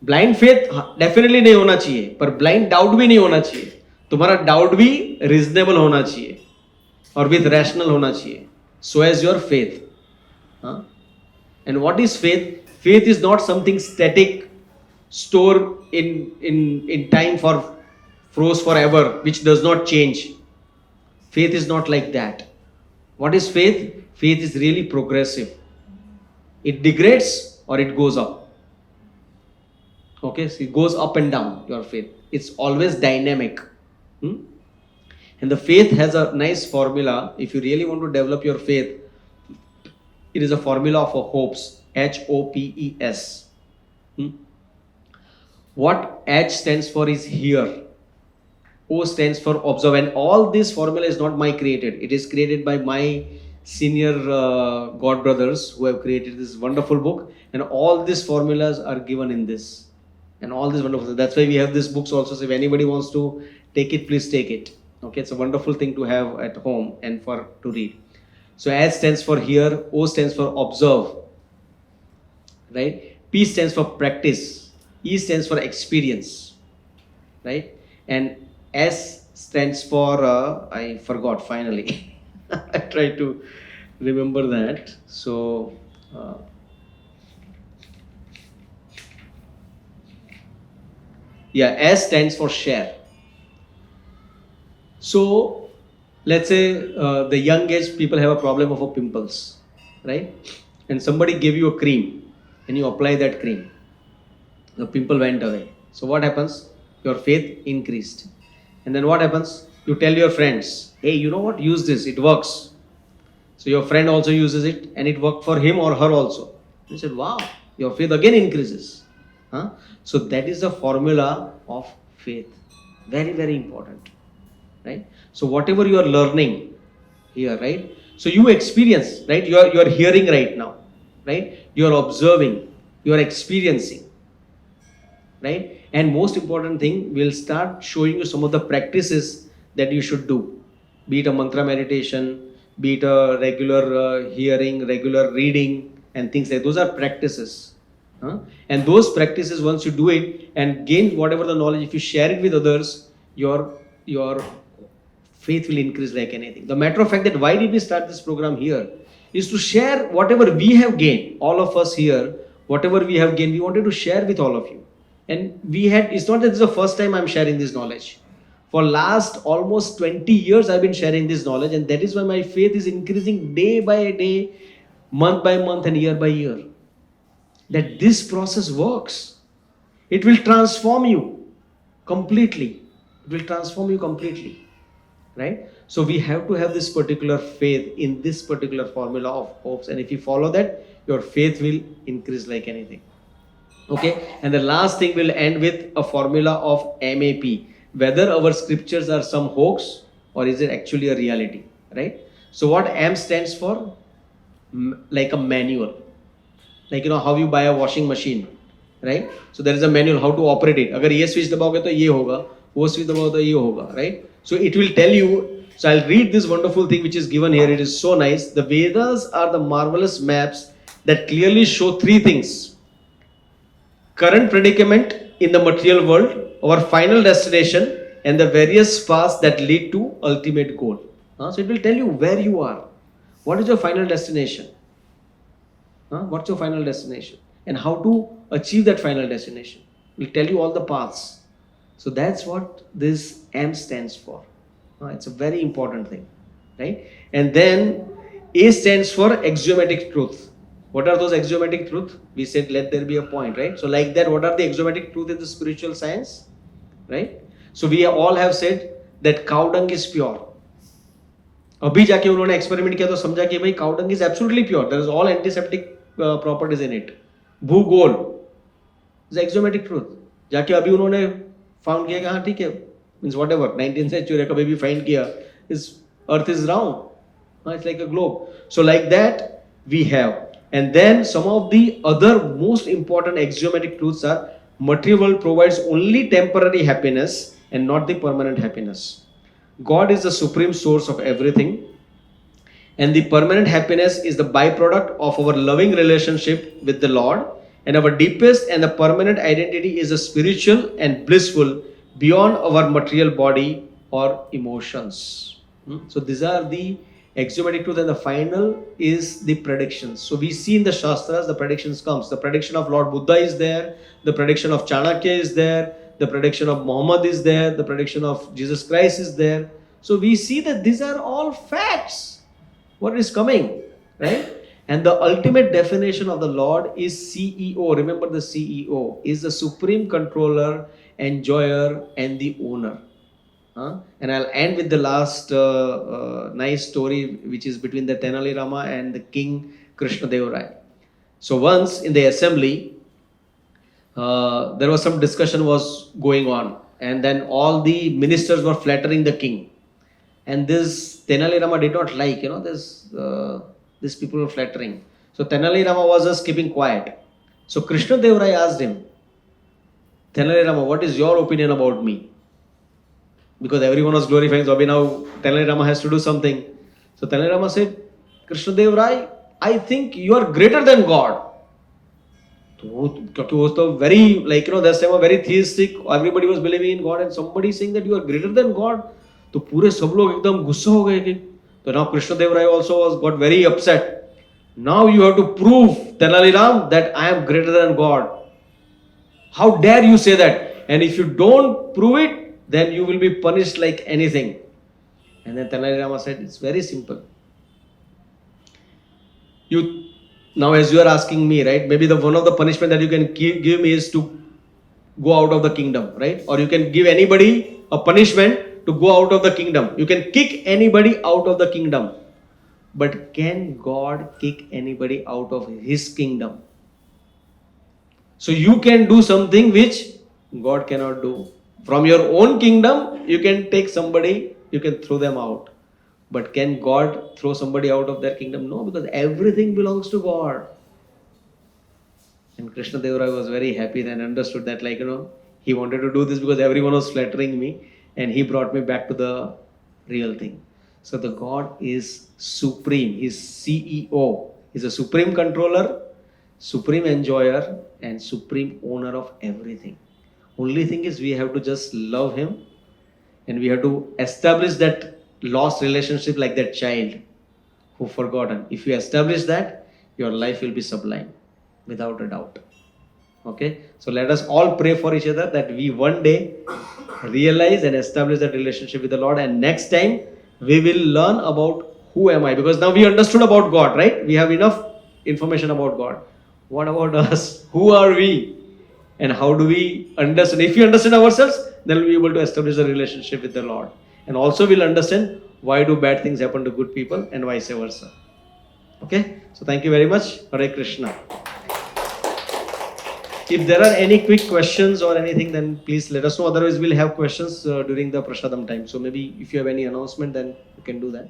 Blind faith definitely नहीं होना चाहिए, पर blind doubt भी नहीं होना चाहिए. तुम्हारा doubt भी रीजनेबल होना चाहिए और विथ रैशनल होना चाहिए. So as your faith. And what is faith? Faith is not something static, store in time froze forever, which does not change. Faith is not like that. What is faith? Faith is really progressive. It degrades or it goes up. Okay, so it goes up and down, your faith. It's always dynamic. And the faith has a nice formula. If you really want to develop your faith, it is a formula of a hopes. HOPES. What H stands for is here. O stands for observe. And all this formula is not my created. It is created by my senior God brothers who have created this wonderful book. And all these formulas are given in this. And all this wonderful. That's why we have these books also. So if anybody wants to take it, please take it. Okay, it's a wonderful thing to have at home and to read. So S stands for here, O stands for observe, right? P stands for practice, E stands for experience, right? And S stands for I forgot finally. I tried to remember that. So S stands for share. So let's say the young age people have a problem of pimples, right? And somebody gave you a cream and you apply that cream. The pimple went away. So what happens? Your faith increased. And then what happens? You tell your friends, hey, you know what? Use this. It works. So your friend also uses it and it worked for him or her also. You said, wow, your faith again increases. So that is the formula of faith. Very, very important. Right? So whatever you are learning here, right? So you experience, right? You are hearing right now, right? You are observing, you are experiencing, right? And most important thing, we'll start showing you some of the practices that you should do. Be it a mantra meditation, be it a regular hearing, regular reading, and things like those are practices. And those practices, once you do it and gain whatever the knowledge, if you share it with others, your faith will increase like anything. The matter of fact that why did we start this program here is to share whatever we have gained. All of us here, whatever we have gained, we wanted to share with all of you. And it's not that this is the first time I'm sharing this knowledge. For last almost 20 years I've been sharing this knowledge, and that is why my faith is increasing day by day, month by month, and year by year. That this process works. It will transform you completely. It will transform you completely. Right? So we have to have this particular faith in this particular formula of hopes. And if you follow that, your faith will increase like anything. Okay? And the last thing will end with a formula of MAP. Whether our scriptures are some hoax or is it actually a reality. Right? So what M stands for? Like a manual. Like how you buy a washing machine, right? So there is a manual how to operate it. अगर ये switch दबाओगे तो ये होगा, वो switch दबाओगे तो ये होगा, right? So it will tell you. So I'll read this wonderful thing which is given here. It is so nice. The Vedas are the marvelous maps that clearly show three things: current predicament in the material world, our final destination, and the various paths that lead to ultimate goal. So it will tell you where you are. What is your final destination? What's your final destination? And how to achieve that final destination? will tell you all the paths. So that's what this M stands for. It's a very important thing, right? And then A stands for axiomatic truth. What are those axiomatic truth? We said let there be a point, right? So like that, what are the axiomatic truth in the spiritual science, right? So we all have said that cow dung is pure. अभी जाके उन्होंने experiment किया तो समझा कि भाई cow dung is absolutely pure. There is all antiseptic properties in it. भूगोल is axiomatic truth. जाके अभी उन्होंने फाउंड किया कि हाँ ठीक है, means what ever 19th century कभी भी फाइंड किया, is earth is round, it's like a globe. So like that we have. And then some of the other most important axiomatic truths are material world provides only temporary happiness and not the permanent happiness. God is the supreme source of everything, and the permanent happiness is the byproduct of our loving relationship with the Lord, and our deepest and the permanent identity is a spiritual and blissful beyond our material body or emotions. So these are the axiomatic truth, and the final is the predictions. So we see in the Shastras the predictions comes. The prediction of Lord Buddha is there, the prediction of Chanakya is there, the prediction of Muhammad is there, the prediction of Jesus Christ is there. So we see that these are all facts. What is coming, right? And the ultimate definition of the Lord is CEO. Remember, the CEO is the supreme controller, enjoyer, and the owner. And I'll end with the last nice story, which is between the Tenali Rama and the King Krishna Deva Rai. So once in the assembly, there was some discussion was going on, and then all the ministers were flattering the king. And this Tenali Rama did not like, these people were flattering. So Tenali Rama was just keeping quiet. So Krishna Deva Rai asked him, Tenali Rama, what is your opinion about me? Because everyone was glorifying, so now Tenali Rama has to do something. So Tenali Rama said, Krishna Deva Rai, I think you are greater than God. Because was the very, that time very theistic, everybody was believing in God, and somebody saying that you are greater than God. तो पूरे सब लोग एकदम गुस्सा हो गए कि तो now Krishna Deva Rai also got very upset. Now you have to prove, Tenali Ram, that I am greater than God. How dare you say that? And if you don't prove it, then you will be punished like anything. And then Tenali Rama said, it's very simple. Now as you are asking me, right, maybe one of the punishment that you can give me is to go out of the kingdom, right? Or you can give anybody a punishment to go out of the kingdom. You can kick anybody out of the kingdom. But can God kick anybody out of his kingdom? So you can do something which God cannot do. From your own kingdom, you can take somebody, you can throw them out. But can God throw somebody out of their kingdom? No, because everything belongs to God. And Krishna Deva Rai was very happy and understood that, he wanted to do this because everyone was flattering me, and he brought me back to the real thing. So the God is supreme. He's CEO. He's a supreme controller, supreme enjoyer, and supreme owner of everything. Only thing is we have to just love him, and we have to establish that lost relationship like that child who forgotten. If you establish that, your life will be sublime, without a doubt. Okay? So let us all pray for each other that we one day realize and establish that relationship with the Lord, and next time we will learn about who am I, because now we understood about God, right? We have enough information about God. What about us? Who are we? And how do we understand? If we understand ourselves, then we'll be able to establish a relationship with the Lord. And also we'll understand why do bad things happen to good people and vice versa. Okay? So thank you very much. Hare Krishna. If there are any quick questions or anything, then please let us know. Otherwise, we'll have questions during the Prasadam time. So maybe if you have any announcement, then you can do that.